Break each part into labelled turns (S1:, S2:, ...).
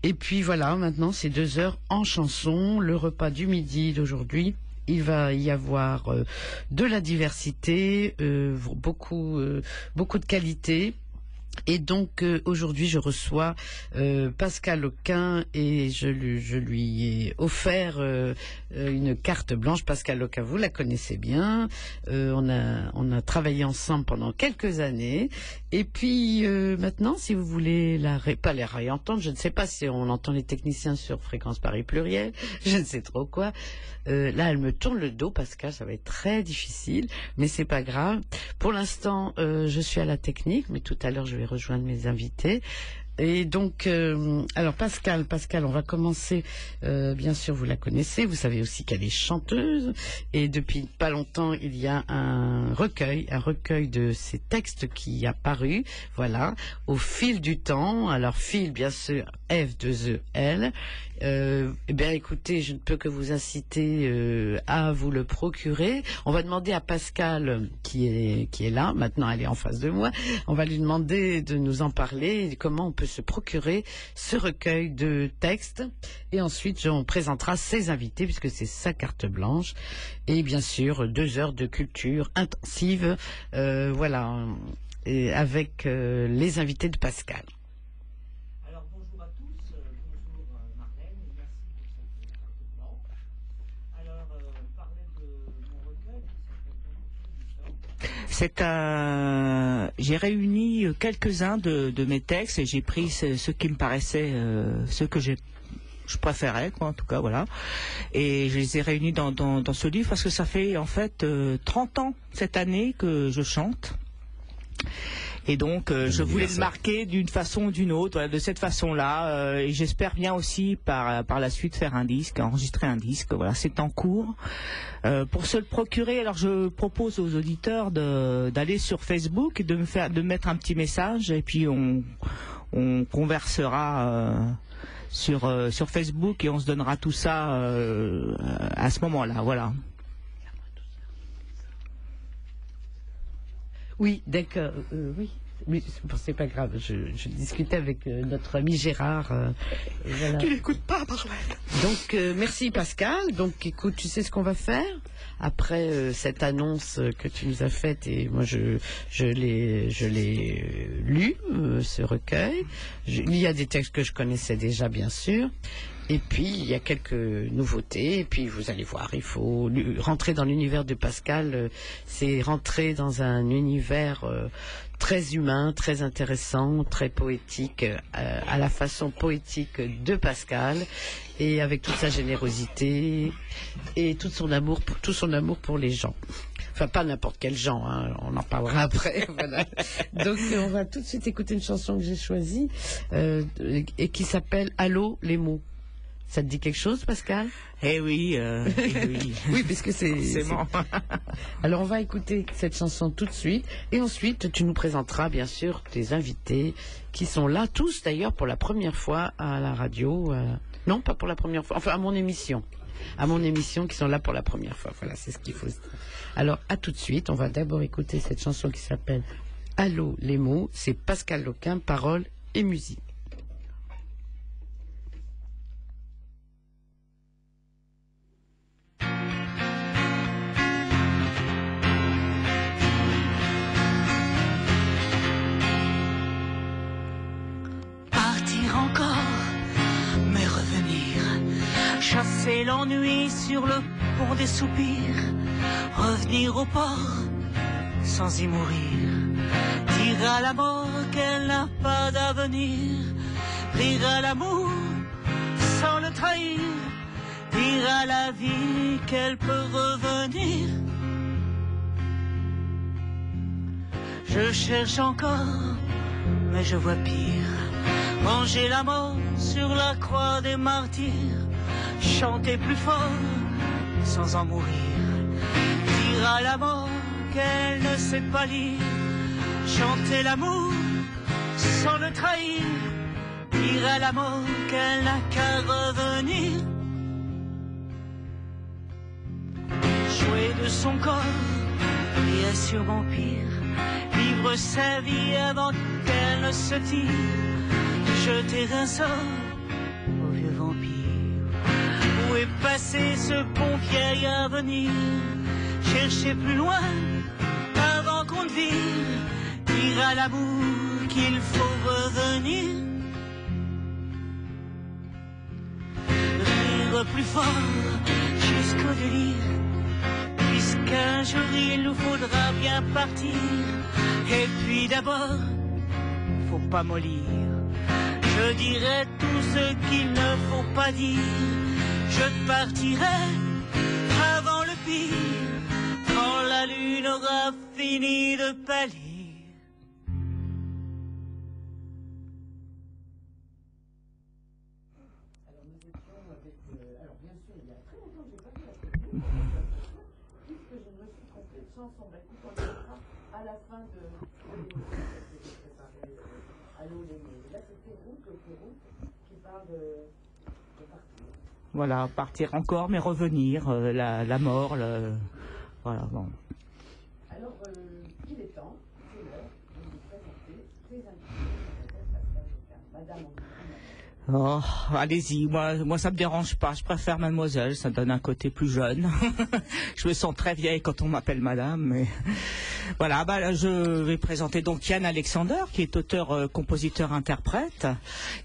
S1: Et puis voilà, maintenant c'est 2 heures en chanson, le repas du midi d'aujourd'hui. Il va y avoir de la diversité, beaucoup de qualité. Et donc aujourd'hui je reçois Pascal Auquin et je lui ai offert une carte blanche. Pascal Auquin, vous la connaissez bien, on a travaillé ensemble pendant quelques années et puis maintenant si vous voulez pas les réentendre, je ne sais pas si on entend les techniciens sur Fréquence Paris Pluriel, je ne sais trop quoi. Là elle me tourne le dos, Pascal, ça va être très difficile, mais c'est pas grave. Pour l'instant je suis à la technique, mais tout à l'heure je vais rejoindre mes invités. Et donc, alors Pascal, on va commencer. Bien sûr, vous la connaissez. Vous savez aussi qu'elle est chanteuse. Et depuis pas longtemps, il y a un recueil de ses textes qui a paru. Voilà, au fil du temps. Alors fil, bien sûr, F2EL. Eh bien, écoutez, je ne peux que vous inciter à vous le procurer. On va demander à Pascal, qui est là. Maintenant, elle est en face de moi. On va lui demander de nous en parler. Et comment on peut se procurer ce recueil de textes. Et ensuite, on présentera ses invités, puisque c'est sa carte blanche. Et bien sûr, 2 heures de culture intensive. Voilà, et avec les invités de Pascal.
S2: Bonjour à tous, bonjour Marlène, et merci pour cette carte blanche. Parler de mon recueil qui s'appelle j'ai réuni quelques-uns de mes textes et j'ai pris ceux qui me paraissaient, ceux que je préférais, quoi, en tout cas, voilà. Et je les ai réunis dans ce livre parce que ça fait en fait 30 ans cette année que je chante. Et donc, je voulais le marquer d'une façon ou d'une autre, voilà, de cette façon-là. Et j'espère bien aussi par la suite faire enregistrer un disque. Voilà, c'est en cours. Pour se le procurer, alors je propose aux auditeurs d'aller sur Facebook et de mettre un petit message et puis on conversera sur Facebook et on se donnera tout ça à ce moment-là. Voilà.
S1: Oui, d'accord. Oui, c'est pas grave. Je discutais avec notre ami Gérard. Voilà.
S2: Tu n'écoutes pas, Marlène.
S1: Donc, merci Pascal. Donc, écoute, tu sais ce qu'on va faire après cette annonce que tu nous as faite, et moi je l'ai lu, ce recueil. Il y a des textes que je connaissais déjà, bien sûr. Et puis, il y a quelques nouveautés. Et puis, vous allez voir, il faut rentrer dans l'univers de Pascal. C'est rentrer dans un univers très humain, très intéressant, très poétique, à la façon poétique de Pascal, et avec toute sa générosité et tout son amour pour les gens. Enfin, pas n'importe quels gens, hein, on en parlera après. Voilà. Donc, on va tout de suite écouter une chanson que j'ai choisie et qui s'appelle « Allô, les mots ». Ça te dit quelque chose, Pascal?
S2: Eh oui, oui.
S1: Oui, puisque c'est
S2: bon.
S1: Alors, on va écouter cette chanson tout de suite. Et ensuite, tu nous présenteras, bien sûr, tes invités qui sont là, tous d'ailleurs, pour la première fois à la radio. Non, pas pour la première fois. Enfin, à mon émission. Qui sont là pour la première fois. Voilà, c'est ce qu'il faut se dire. Alors, à tout de suite. On va d'abord écouter cette chanson qui s'appelle « Allô, les mots ». C'est Pascal Auquin, paroles et musique.
S3: Chasser l'ennui sur le pont des soupirs, revenir au port sans y mourir, dire à la mort qu'elle n'a pas d'avenir, dire à l'amour sans le trahir, dire à la vie qu'elle peut revenir. Je cherche encore, mais je vois pire, manger la mort sur la croix des martyrs, chanter plus fort sans en mourir, dire à la mort qu'elle ne sait pas lire, chanter l'amour sans le trahir, dire à la mort qu'elle n'a qu'à revenir, jouer de son corps et est sûrement pire, vivre sa vie avant qu'elle ne se tire, jeter un sort passer ce pont vieil à venir, chercher plus loin avant qu'on devine, dire à l'amour qu'il faut revenir, rire plus fort jusqu'au délire, puisqu'un jour il nous faudra bien partir. Et puis d'abord, faut pas mollir, je dirai tout ce qu'il ne faut pas dire. Je partirai avant le pire, quand la lune aura fini de pâlir.
S2: Voilà, partir encore, mais revenir, la mort, voilà, bon.
S1: Alors, il est temps, c'est l'heure de vous présenter les invités. Madame.
S2: Oh, allez-y, moi ça me dérange pas, je préfère mademoiselle, ça donne un côté plus jeune. Je me sens très vieille quand on m'appelle madame, mais voilà, là, je vais présenter donc Yann Alexander, qui est auteur, compositeur, interprète,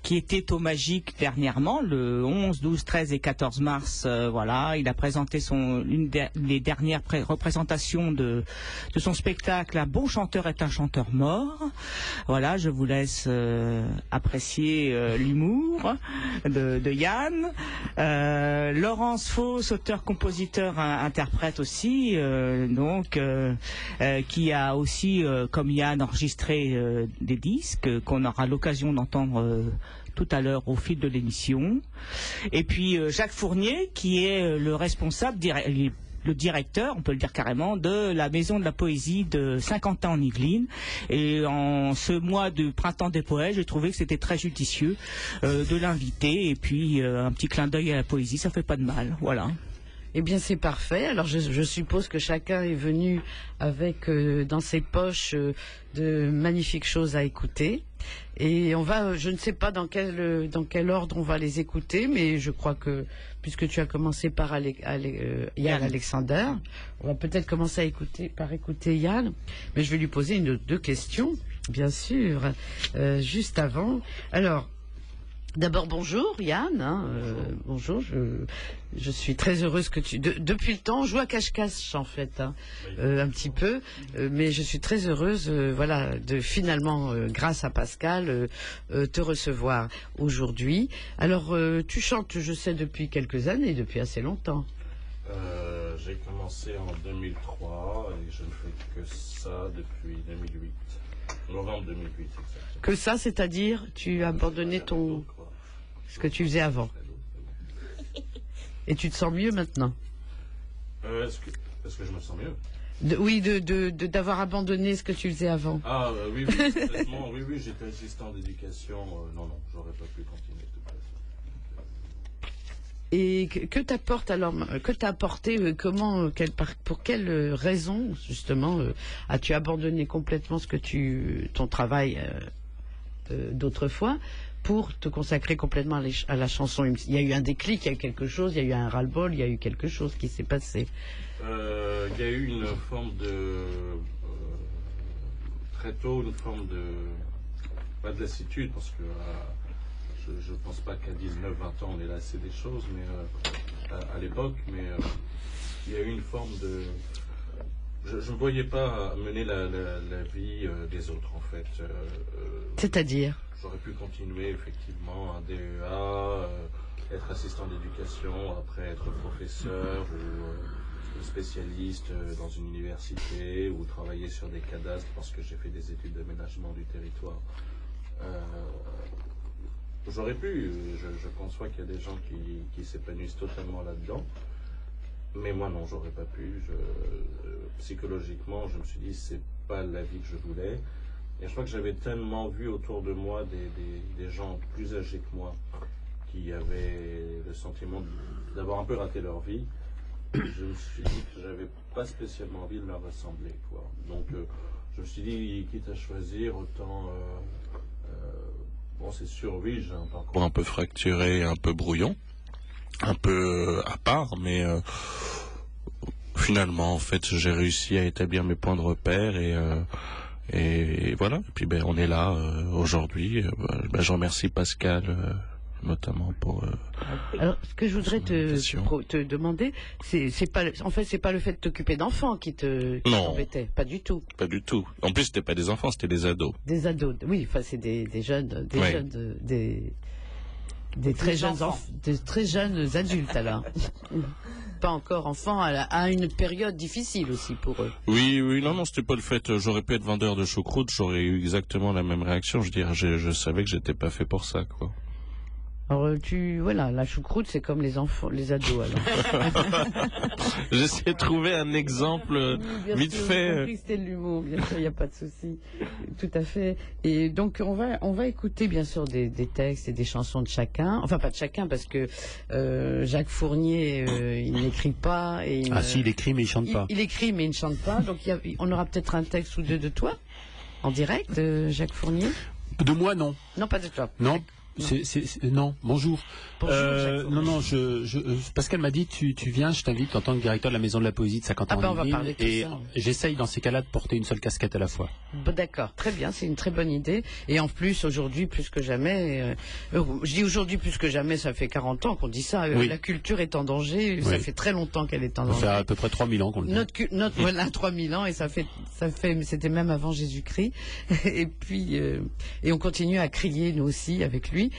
S2: qui était au Magique dernièrement, le 11, 12, 13 et 14 mars, voilà, il a présenté les dernières représentations de son spectacle Un bon chanteur est un chanteur mort. Voilà, je vous laisse apprécier l'humour de Yann. Laurence Foss, auteur-compositeur, interprète aussi, qui a aussi, comme Yann, enregistré des disques qu'on aura l'occasion d'entendre tout à l'heure au fil de l'émission. Et puis Jacques Fournier, qui est le responsable, le directeur, on peut le dire carrément, de la Maison de la Poésie de Saint-Quentin en Yvelines. Et en ce mois de printemps des poètes, j'ai trouvé que c'était très judicieux de l'inviter. Et puis un petit clin d'œil à la poésie, ça fait pas de mal. Voilà.
S1: Eh bien, c'est parfait. Alors, je suppose que chacun est venu avec dans ses poches de magnifiques choses à écouter. Et on va, je ne sais pas dans quel ordre on va les écouter, mais je crois que, puisque tu as commencé par Yann Alexander, on va peut-être commencer par écouter Yann. Mais je vais lui poser deux questions, bien sûr, juste avant. Alors, d'abord, bonjour Yann. Bonjour, je suis très heureuse que depuis le temps, on joue à cache-cache en fait, un petit peu, mais je suis très heureuse, voilà, de finalement, grâce à Pascal, te recevoir aujourd'hui. Alors, tu chantes, je sais, depuis quelques années, depuis assez longtemps.
S4: J'ai commencé en 2003 et je ne fais que ça depuis 2008, novembre 2008 exactement.
S1: Que ça, c'est-à-dire, tu as abandonné ce que tu faisais avant. Et tu te sens mieux maintenant?
S4: Est-ce que je me sens mieux?
S1: Oui, d'avoir abandonné ce que tu faisais avant.
S4: Ah oui, complètement. Oui, j'étais assistant d'éducation. Non, j'aurais pas pu continuer de toute façon.
S1: Et que t'apporte alors, que t'as apporté, pour quelle raison justement as-tu abandonné complètement ton travail d'autrefois pour te consacrer complètement à la chanson? Il y a eu un déclic, il y a eu quelque chose, il y a eu un ras-le-bol, il y a eu quelque chose qui s'est passé.
S4: Il y a eu une forme de très tôt, une forme de pas de lassitude, parce que je ne pense pas qu'à 19-20 ans on est lassé des choses, mais à l'époque, mais il y a eu une forme de... Je ne voyais pas mener la vie des autres, en fait.
S1: C'est-à-dire?
S4: J'aurais pu continuer, effectivement, un DEA, être assistant d'éducation, après être professeur ou spécialiste dans une université, ou travailler sur des cadastres, parce que j'ai fait des études d'aménagement du territoire. J'aurais pu, je conçois qu'il y a des gens qui s'épanouissent totalement là-dedans. Mais moi non, j'aurais pas pu. Psychologiquement, je me suis dit c'est pas la vie que je voulais. Et je crois que j'avais tellement vu autour de moi des gens plus âgés que moi qui avaient le sentiment d'avoir un peu raté leur vie. Je me suis dit que j'avais pas spécialement envie de leur ressembler, quoi. Donc je me suis dit, quitte à choisir, autant... bon, c'est sûr, oui, j'ai un parcours un peu fracturé, un peu brouillon.
S5: un peu à part, mais finalement, en fait, j'ai réussi à établir mes points de repère et voilà. Et puis, on est là aujourd'hui. Je remercie Pascal notamment pour.
S1: Alors, ce que je voudrais te demander, c'est pas le fait de t'occuper d'enfants qui t'embêtait, pas du tout.
S5: Pas du tout. En plus, c'était pas des enfants, c'était des ados.
S1: Des ados, oui. Enfin, c'est des jeunes, des très jeunes adultes alors. Pas encore enfants, à une période difficile aussi pour eux.
S5: Oui, non, c'était pas le fait. J'aurais pu être vendeur de choucroute, j'aurais eu exactement la même réaction. Je savais que j'étais pas fait pour ça, quoi.
S1: Alors voilà, la choucroute c'est comme les enfants, les ados alors.
S5: J'essaie de trouver un exemple vite fait.
S1: J'ai compris que c'était de l'humour, bien sûr, il n'y a pas de souci. Tout à fait. Et donc on va écouter bien sûr des textes et des chansons de chacun. Enfin pas de chacun parce que Jacques Fournier il n'écrit pas.
S6: Si, il écrit mais il chante pas.
S1: Il écrit mais il ne chante pas. Donc on aura peut-être un texte ou deux de toi en direct, Jacques Fournier.
S6: De moi non.
S1: Non, pas de toi.
S6: Non. Non, bonjour.
S1: Bonjour,
S6: Pascal m'a dit tu viens, je t'invite en tant que directeur de la Maison de la Poésie de Saint-Quentin.
S1: On va parler de
S6: et
S1: ça.
S6: J'essaye dans ces cas-là de porter une seule casquette à la fois.
S1: D'accord, très bien, c'est une très bonne idée. Et en plus, aujourd'hui, plus que jamais, je dis aujourd'hui plus que jamais, ça fait 40 ans qu'on dit ça,
S6: oui.
S1: La culture est en danger, ça fait très longtemps qu'elle est en danger.
S6: Ça fait à peu près 3000 ans qu'on le dit.
S1: Voilà, 3000 ans, et c'était même avant Jésus-Christ. Et puis, et on continue à crier, nous aussi, avec lui,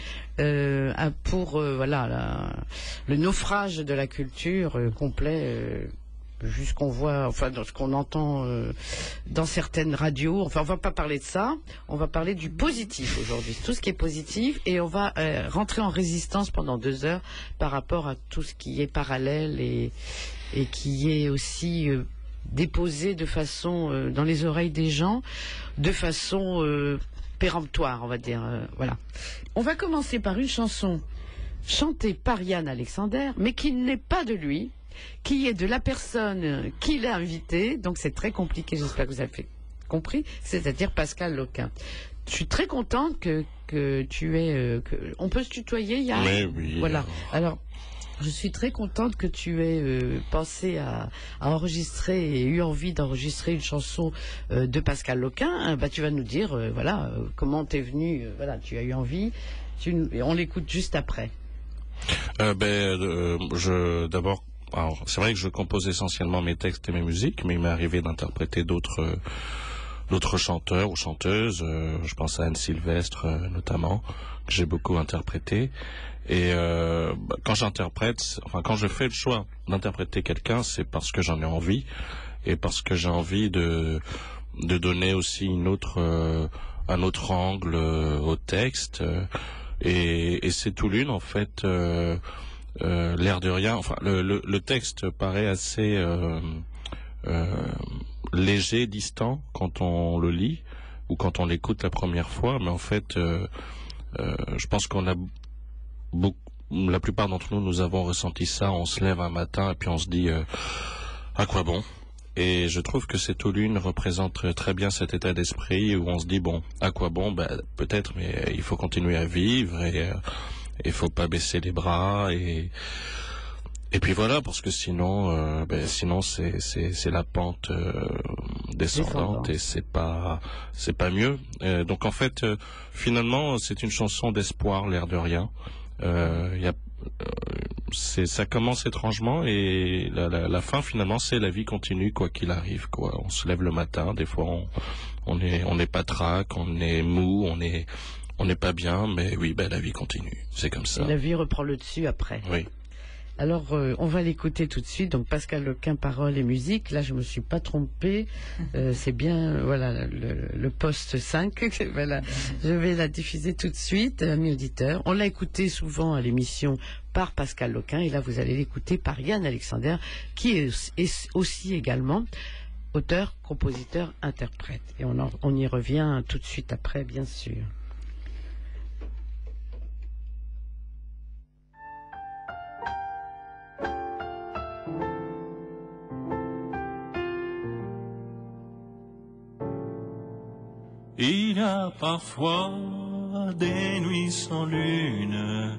S1: pour le naufrage de la culture complet, jusqu'on voit, dans ce qu'on entend dans certaines radios. Enfin, on va pas parler de ça, on va parler du positif aujourd'hui, tout ce qui est positif, et on va rentrer en résistance pendant 2 heures par rapport à tout ce qui est parallèle et qui est aussi déposé de façon dans les oreilles des gens, de façon péremptoire, on va dire. Voilà. On va commencer par une chanson chantée par Yann Alexander, mais qui n'est pas de lui, qui est de la personne qui l'a invité, donc c'est très compliqué, j'espère que vous avez compris, c'est-à-dire Pascal Loquin. Je suis très contente que tu aies... on peut se tutoyer, Yann ?
S5: Oui.
S1: Voilà. Alors, je suis très contente que tu aies pensé à enregistrer et eu envie d'enregistrer une chanson de Pascal Loquin. Tu vas nous dire, comment t'es venu, tu as eu envie. On l'écoute juste après.
S5: D'abord, alors, c'est vrai que je compose essentiellement mes textes et mes musiques, mais il m'est arrivé d'interpréter d'autres chanteurs ou chanteuses. Je pense à Anne Sylvestre notamment, que j'ai beaucoup interprété. Et quand je fais le choix d'interpréter quelqu'un, c'est parce que j'en ai envie et parce que j'ai envie de donner aussi un autre angle au texte. Et c'est tout l'une en fait. L'air de rien. Enfin, le texte paraît assez léger, distant quand on le lit ou quand on l'écoute la première fois, mais en fait, je pense la plupart d'entre nous avons ressenti ça. On se lève un matin et puis on se dit à quoi bon. Et je trouve que cette lune représente très bien cet état d'esprit où on se dit bon, à quoi bon, peut-être, mais il faut continuer à vivre et il faut pas baisser les bras et puis voilà, parce que sinon c'est la pente descendante et c'est pas mieux. Donc en fait finalement c'est une chanson d'espoir, l'air de rien. Ça commence étrangement et la fin finalement c'est la vie continue quoi qu'il arrive quoi. On se lève le matin, des fois on est patraque, on est mou, on n'est pas bien, mais oui, la vie continue. C'est comme ça.
S1: Et la vie reprend le dessus après.
S5: Oui.
S1: Alors, on va l'écouter tout de suite. Donc, Pascal Loquin, paroles et musique. Là, je me suis pas trompée. C'est bien, le poste 5. Voilà. Je vais la diffuser tout de suite, amis auditeurs. On l'a écouté souvent à l'émission par Pascal Loquin. Et là, vous allez l'écouter par Yann Alexander, qui est aussi également auteur, compositeur, interprète. Et on y revient tout de suite après, bien sûr.
S7: Il y a parfois des nuits sans lune,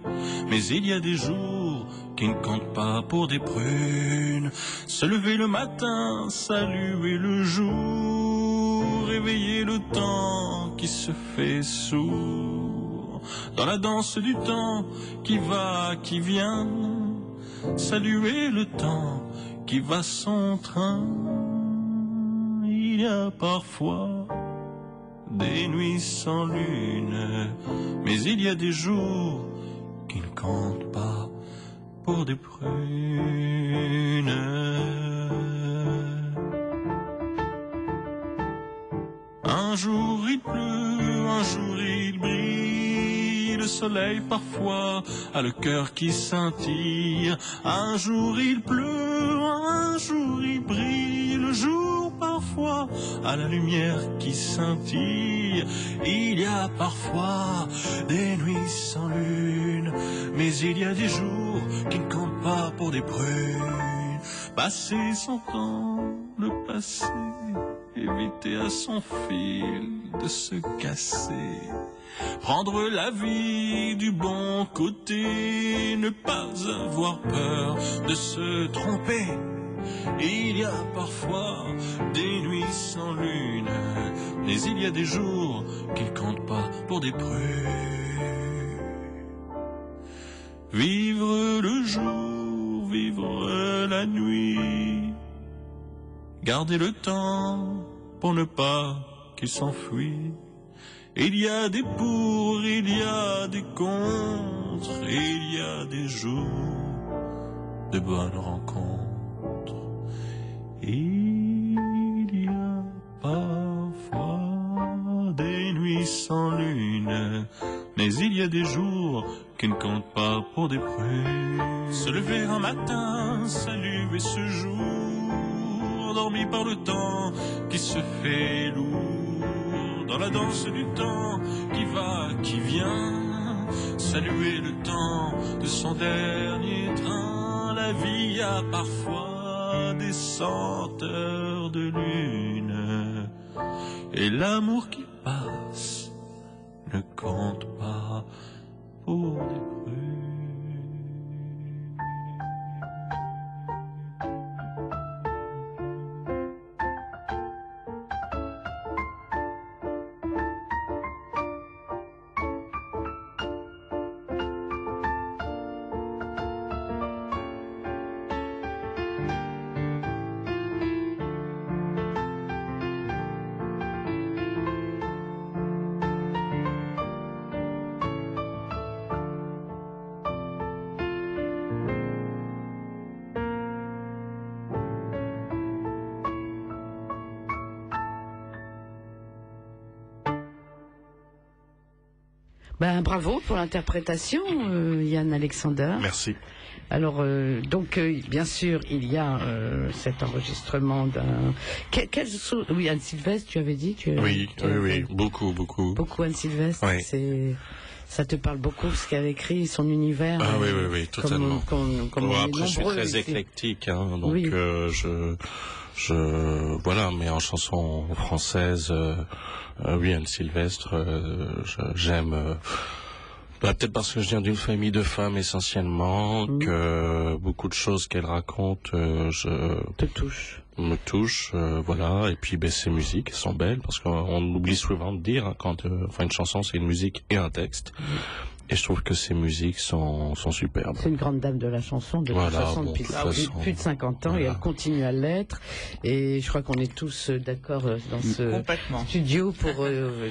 S7: mais il y a des jours qui ne comptent pas pour des prunes. Se lever le matin, saluer le jour, réveiller le temps qui se fait sourd. Dans la danse du temps qui va, qui vient, saluer le temps qui va son train. Il y a parfois des nuits sans lune, mais il y a des jours qui ne comptent pas pour des prunes. Un jour il pleut, un jour il brille, le soleil parfois a le cœur qui scintille. Un jour il pleut, un jour il brille, le jour parfois a la lumière qui scintille. Il y a parfois des nuits sans lune, mais il y a des jours qui ne comptent pas pour des prunes. Passer son temps, le passé, éviter à son fil de se casser. Prendre la vie du bon côté, ne pas avoir peur de se tromper. Il y a parfois des nuits sans lune, mais il y a des jours qui ne comptent pas pour des prunes. Vivre le jour, vivre la nuit, garder le temps pour ne pas qu'il s'enfuit. Il y a des pour, il y a des contre, il y a des jours de bonnes rencontres. Il y a parfois des nuits sans lune, mais il y a des jours qui ne comptent pas pour des prunes. Se lever un matin, saluer ce jour, endormi par le temps qui se fait lourd. Dans la danse du temps qui va, qui vient, saluer le temps de son dernier train. La vie a parfois des senteurs de lune, et l'amour qui passe ne compte pas pour des prunes.
S1: Ben, bravo pour l'interprétation, Yann Alexander.
S5: Merci.
S1: Alors, bien sûr, il y a cet enregistrement d'un... Oui, Anne Sylvestre, tu avais dit
S5: Oui, beaucoup.
S1: Beaucoup Anne Sylvestre,
S5: oui.
S1: Ça te parle beaucoup, ce qu'elle a écrit, son univers.
S5: Ah oui, totalement.
S1: Comme
S5: après, je suis très éclectique, hein, donc oui. Voilà, mais en chanson française, oui, Anne Sylvestre, j'aime... peut-être parce que je viens d'une famille de femmes essentiellement, que beaucoup de choses qu'elle raconte me touchent, voilà. Et puis ces musiques elles sont belles, parce qu'on oublie souvent de dire, hein, quand une chanson c'est une musique et un texte. Et je trouve que ces musiques sont superbes.
S1: C'est une grande dame de la chanson depuis plus de 50 ans, voilà. Et elle continue à l'être. Et je crois qu'on est tous d'accord dans ce studio pour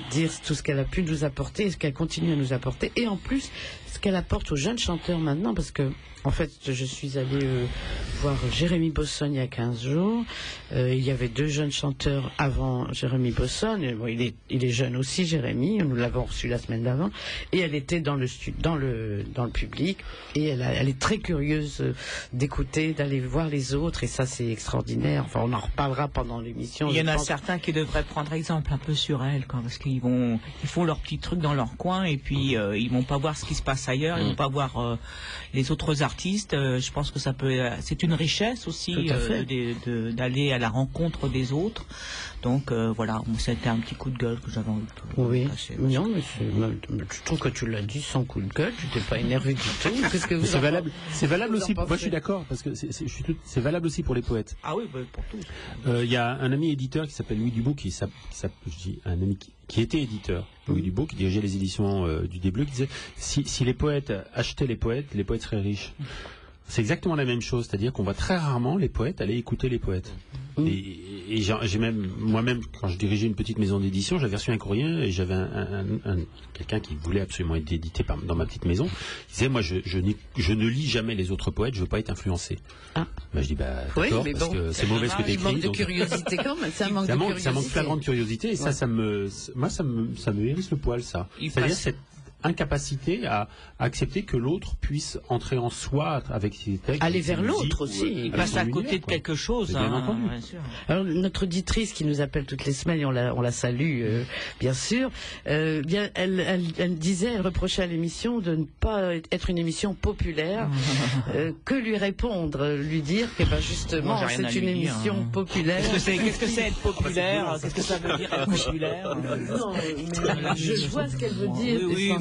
S1: dire tout ce qu'elle a pu nous apporter et ce qu'elle continue à nous apporter. Et en plus, ce qu'elle apporte aux jeunes chanteurs maintenant, parce que en fait, je suis allée voir Jérémy Bossonne il y a 15 jours. Il y avait 2 jeunes chanteurs avant Jérémy Bossonne. Bon, il est jeune aussi, Jérémy. Nous l'avons reçu la semaine d'avant. Et elle était dans le public. Et elle est très curieuse d'écouter, d'aller voir les autres. Et ça, c'est extraordinaire. Enfin, on en reparlera pendant l'émission.
S2: Il y en a certains qui devraient prendre exemple un peu sur elle, quoi, parce qu'ils font leur petit truc dans leur coin et puis ils vont pas voir ce qui se passe ailleurs. Ils vont pas voir les autres artistes. Je pense que c'est une richesse aussi d'aller à la rencontre des autres. Donc voilà, c'était un petit coup de gueule que j'avais envie de passer.
S1: Non, mais je trouve que tu l'as dit sans coup de gueule, tu t'es pas énervé du tout. Qu'est-ce que
S6: c'est valable aussi. Moi, je suis d'accord parce que c'est valable aussi pour les poètes.
S2: Ah oui, pour tous.
S6: Il y a un ami éditeur qui s'appelle Louis Dubout, un ami qui était éditeur, Louis Dubout, qui dirigeait les éditions du Desbleux, qui disait si les poètes achetaient les poètes seraient riches. C'est exactement la même chose, c'est-à-dire qu'on voit très rarement les poètes aller écouter les poètes. Et j'ai même, moi-même, quand je dirigeais une petite maison d'édition, j'avais reçu un courrier et j'avais quelqu'un qui voulait absolument être édité dans ma petite maison. Il disait, moi, je ne lis jamais les autres poètes, je veux pas être influencé. Ah. Je dis, d'accord, parce que c'est mauvais ce que tu écris.
S1: Il manque de curiosité quand même, c'est un manque de curiosité.
S6: Ça manque flagrant de curiosité et ça me hérisse le poil, ça. C'est-à-dire cette incapacité à accepter que l'autre puisse entrer en soi avec ses textes.
S1: Aller vers l'autre aussi.
S2: Il passe à côté de quelque chose.
S6: Bien entendu.
S2: Bien sûr.
S1: Alors, notre auditrice qui nous appelle toutes les semaines, et on la salue, bien sûr, elle disait, elle reprochait à l'émission de ne pas être une émission populaire. Que lui répondre? Lui dire que justement, c'est une émission populaire.
S2: Qu'est-ce que c'est être populaire? Qu'est-ce que ça veut dire être populaire?
S1: Non, mais je vois ce qu'elle veut dire.
S2: Oui,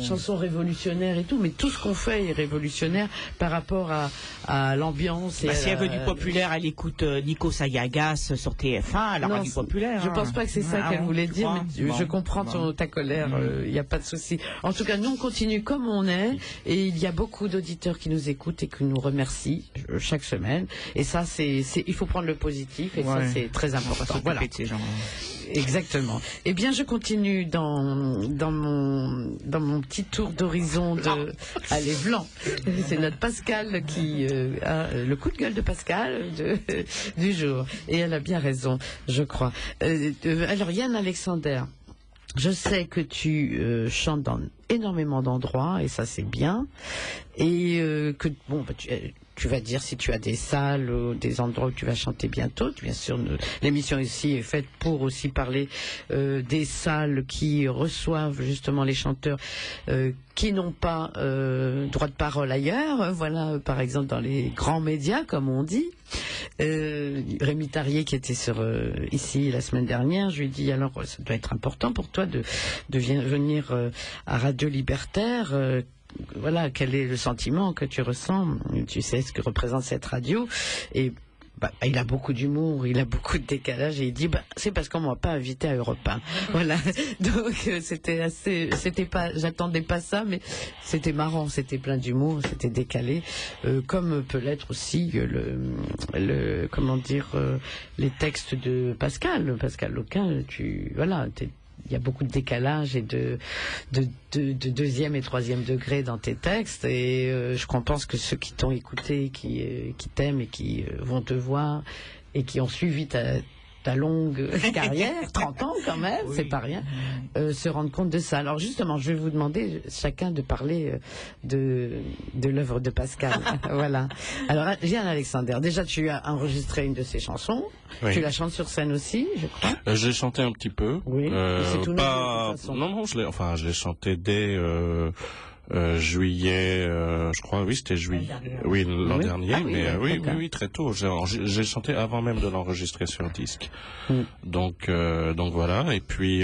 S1: chanson révolutionnaire et tout, mais tout ce qu'on fait est révolutionnaire par rapport à l'ambiance.
S2: Si elle veut du populaire, elle écoute Nico Sayagas sur TF1, elle aura du populaire.
S1: Je pense pas que c'est ça qu'elle voulait dire, mais je comprends ta colère, il n'y a pas de souci. En tout cas, nous on continue comme on est, et il y a beaucoup d'auditeurs qui nous écoutent et qui nous remercient chaque semaine, et ça il faut prendre le positif, et ça c'est très important. Voilà.
S2: Ces gens.
S1: Exactement. Eh bien, je continue dans mon petit tour d'horizon Allez, Blanc. C'est notre Pascal qui a le coup de gueule de Pascal du jour. Et elle a bien raison, je crois. Alors, Yann Alexander, je sais que tu chantes dans énormément d'endroits, et ça c'est bien. Et que, tu vas dire si tu as des salles ou des endroits où tu vas chanter bientôt. Bien sûr, l'émission ici est faite pour aussi parler des salles qui reçoivent justement les chanteurs qui n'ont pas droit de parole ailleurs. Voilà, par exemple dans les grands médias, comme on dit. Rémi Tarier qui était ici la semaine dernière, je lui ai dit alors ça doit être important pour toi de venir à Radio Libertaire. Voilà, quel est le sentiment que tu ressens? Tu sais ce que représente cette radio. Et il a beaucoup d'humour, il a beaucoup de décalage, et il dit c'est parce qu'on m'a pas invité à Europe 1. Voilà. Donc j'attendais pas ça, mais c'était marrant, c'était plein d'humour, c'était décalé, comme peut l'être aussi les textes de Pascal Loquin. Il y a beaucoup de décalage et de deuxième et troisième degré dans tes textes, et je pense que ceux qui t'ont écouté, qui t'aiment et qui vont te voir et qui ont suivi ta longue carrière, 30 ans quand même, oui. C'est pas rien, se rendre compte de ça. Alors justement, je vais vous demander chacun de parler de l'œuvre de Pascal. Voilà. Alors, Yann Alexander, déjà tu as enregistré une de ses chansons, oui. Tu la chantes sur scène aussi, je crois.
S5: J'ai chanté un petit peu.
S1: Oui, c'est tout
S5: pas... de toute façon. Non, je l'ai chanté dès... juillet, je crois, oui, c'était juillet. Oui, l'an dernier, mais oui, très tôt. J'ai chanté avant même de l'enregistrer sur disque. Donc voilà. Et puis,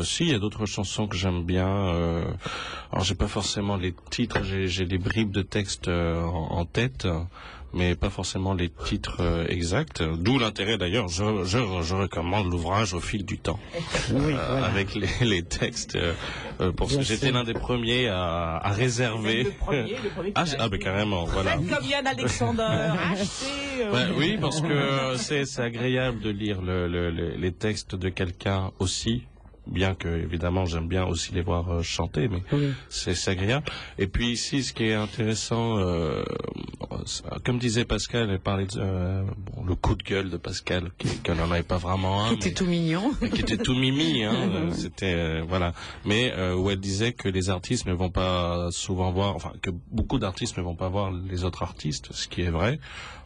S5: si, il y a d'autres chansons que j'aime bien. Alors, j'ai pas forcément les titres, j'ai des bribes de texte en tête, mais pas forcément les titres exacts. D'où l'intérêt d'ailleurs, je recommande l'ouvrage Au fil du temps, voilà. Avec les textes, parce que j'étais l'un des premiers à réserver. Le premier carrément, voilà.
S2: Comme Yann Alexander,
S5: oui, parce que c'est agréable de lire les textes de quelqu'un aussi. Bien que, évidemment, j'aime bien aussi les voir chanter, mais oui. C'est agréable. Et puis ici, ce qui est intéressant, comme disait Pascal, elle parlait de le coup de gueule de Pascal, qu'elle n'en avait pas vraiment un.
S1: Qui était tout mignon.
S5: Qui était tout mimi, hein. C'était, voilà. Mais où elle disait que les artistes ne vont pas souvent voir, enfin, que beaucoup d'artistes ne vont pas voir les autres artistes, ce qui est vrai.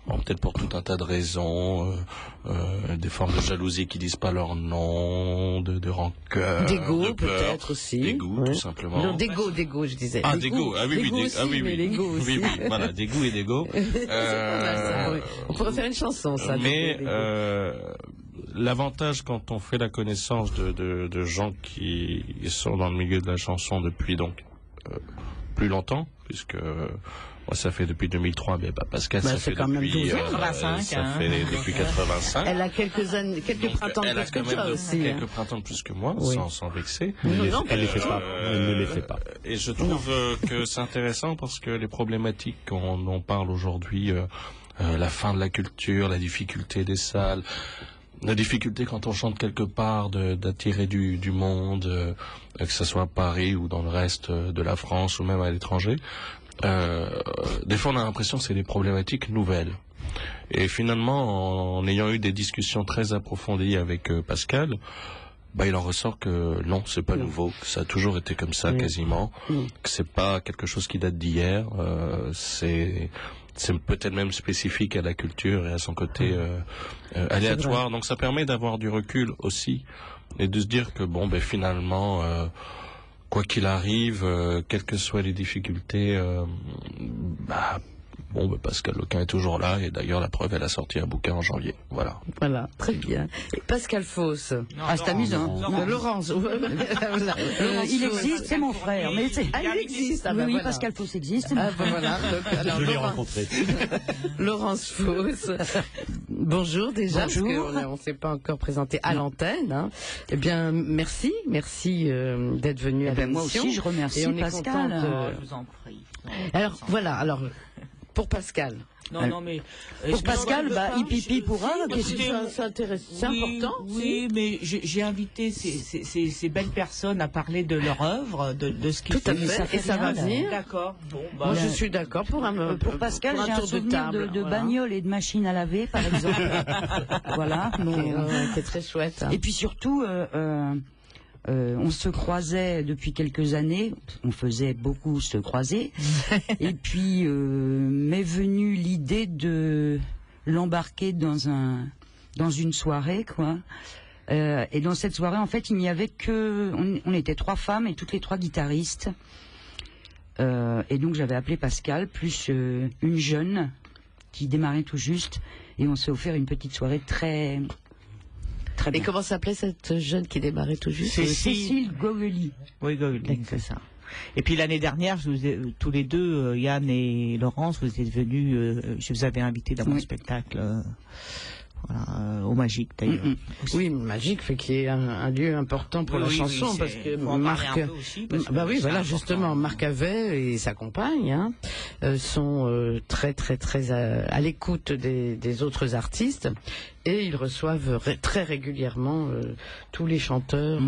S5: Bon, peut-être pour tout un tas de raisons, des formes de jalousie qui disent pas leur nom, de rancœur,
S1: D'égo,
S5: de peur,
S1: peut-être aussi.
S5: d'égo,
S1: Ouais.
S5: tout simplement.
S1: Non, d'égo, je disais.
S5: Ah, d'égo, ah oui, oui,
S1: D'égo
S5: ah
S1: aussi,
S5: oui,
S1: mais
S5: oui,
S1: l'égo aussi.
S5: oui, oui, voilà, d'égo et d'égo.
S1: C'est pas mal, ça, oui. On pourrait faire une chanson, ça.
S5: Mais
S1: d'égo, d'égo.
S5: l'avantage quand on fait la connaissance de gens qui sont dans le milieu de la chanson depuis donc plus longtemps, puisque moi ça fait depuis 2003, mais Pascal ça fait
S1: quand même
S5: depuis
S1: 12 ans.
S2: 85,
S5: ça
S2: hein.
S5: fait depuis 85.
S1: Elle a quelques années, quelques
S5: Donc,
S1: printemps de
S5: elle a
S1: plus que
S5: quand même
S1: toi aussi.
S5: quelques
S1: hein.
S5: printemps de plus que moi,
S1: Oui.
S5: sans vexer.
S1: Non,
S6: Elle ne les fait pas. Elle ne les fait pas.
S5: Et je trouve que c'est intéressant parce que les problématiques qu'on en parle aujourd'hui, la fin de la culture, la difficulté des salles, la difficulté quand on chante quelque part d'attirer du monde, que ce soit à Paris ou dans le reste de la France ou même à l'étranger, des fois on a l'impression que c'est des problématiques nouvelles. Et finalement, en ayant eu des discussions très approfondies avec Pascal, il en ressort que non, c'est pas nouveau, que ça a toujours été comme ça quasiment, que c'est pas quelque chose qui date d'hier, c'est peut-être même spécifique à la culture et à son côté aléatoire. Donc ça permet d'avoir du recul aussi et de se dire que finalement, quoi qu'il arrive, quelles que soient les difficultés, Pascal Loquin est toujours là et d'ailleurs la preuve, elle a sorti un bouquin en janvier. Voilà.
S1: Voilà, très bien. Et Pascal Fausse.
S8: C'est amusant.
S1: Laurence.
S8: Il existe, c'est mon frère. Mais
S1: il existe.
S8: oui,
S1: voilà.
S8: Pascal Fausse existe.
S1: Voilà. Donc, alors,
S6: Je l'ai rencontré.
S1: Laurence Fausse. Bonjour déjà,
S8: Bonjour.
S1: parce qu'on ne s'est pas encore présenté à l'antenne. Hein. Eh bien, merci d'être venu à l'émission.
S8: Moi aussi, je remercie
S1: Et on est
S8: Pascal.
S1: contente,
S2: Je vous en prie.
S1: Alors, voilà, pour Pascal.
S2: Non, mais...
S8: Pour Pascal, hippie pourra.
S1: C'est intéressant, c'est important.
S2: Oui, mais j'ai invité ces belles personnes à parler de leur œuvre, de ce qu'ils
S1: Tout à
S2: font.
S1: fait, et ça va venir.
S2: D'accord. Bon,
S1: Moi, je suis d'accord pour
S8: Pascal,
S1: pour
S8: j'ai un
S1: tour
S8: souvenir
S1: table,
S8: de
S1: voilà.
S8: bagnole et de machine à laver, par exemple. Voilà.
S1: C'est très chouette.
S8: Et puis surtout, on se croisait depuis quelques années, on faisait beaucoup se croiser, et puis m'est venue l'idée de l'embarquer dans une soirée, quoi. Et dans cette soirée, en fait, il n'y avait on était 3 femmes et toutes les 3 guitaristes. Et donc j'avais appelé Pascal, plus une jeune qui démarrait tout juste, et on s'est offert une petite soirée très
S1: Et
S8: bien.
S1: comment s'appelait cette jeune qui démarrait tout juste?
S8: Cécile Gogoli.
S2: Oui, c'est ça. Et puis l'année dernière, tous les deux, Yann et Laurence, vous êtes venus, je vous avais invité dans mon spectacle, au Magique d'ailleurs.
S1: Oui, Magique fait qu'il y ait un lieu important pour la chanson, parce que Marc, justement, Marc Avet et sa compagne sont très très très à l'écoute des autres artistes, et ils reçoivent très régulièrement tous les chanteurs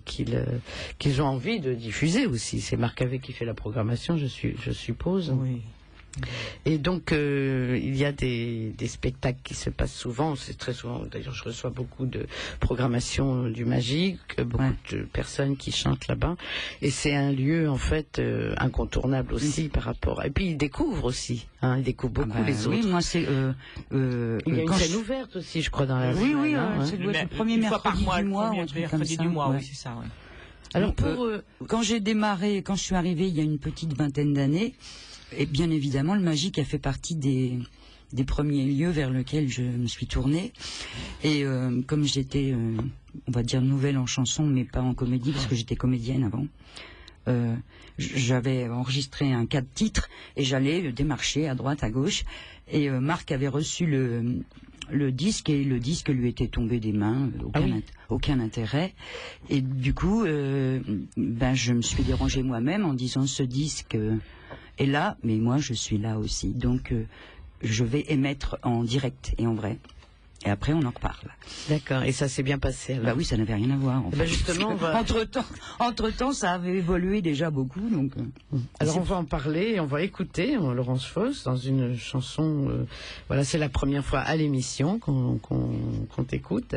S1: qu'ils ont envie de diffuser aussi. C'est Marc Avet qui fait la programmation, je suppose.
S2: Oui.
S1: Et donc il y a des spectacles qui se passent souvent, c'est très souvent, d'ailleurs je reçois beaucoup de programmation du Magique, beaucoup de personnes qui chantent là-bas, et c'est un lieu en fait incontournable aussi par rapport, et puis ils découvrent aussi, ils découvrent beaucoup les autres.
S8: Oui, moi c'est
S1: il y a une scène ouverte aussi, je crois, dans la
S8: oui,
S1: semaine,
S8: c'est le premier mercredi du mois, ou un truc comme ça.
S2: Oui, c'est ça. Ouais.
S8: Alors quand j'ai démarré, quand je suis arrivée il y a une petite vingtaine d'années, et bien évidemment, le Magique a fait partie des premiers lieux vers lesquels je me suis tournée. Et comme j'étais, on va dire, nouvelle en chanson, mais pas en comédie, parce que j'étais comédienne avant, j'avais enregistré un 4 titres et j'allais démarcher à droite, à gauche. Et Marc avait reçu le disque, et le disque lui était tombé des mains, aucun intérêt. Et du coup, je me suis dérangée moi-même en disant, ce disque est là, mais moi je suis là aussi. Donc je vais émettre en direct et en vrai. Et après, on en reparle.
S1: D'accord. Et ça s'est bien passé alors?
S8: Bah oui, ça n'avait rien à voir. En fait.
S1: Justement, on va...
S8: entre-temps, ça avait évolué déjà beaucoup. Donc,
S1: alors, on va en parler, on va écouter Laurence Foss dans une chanson. Voilà, c'est la première fois à l'émission qu'on t'écoute.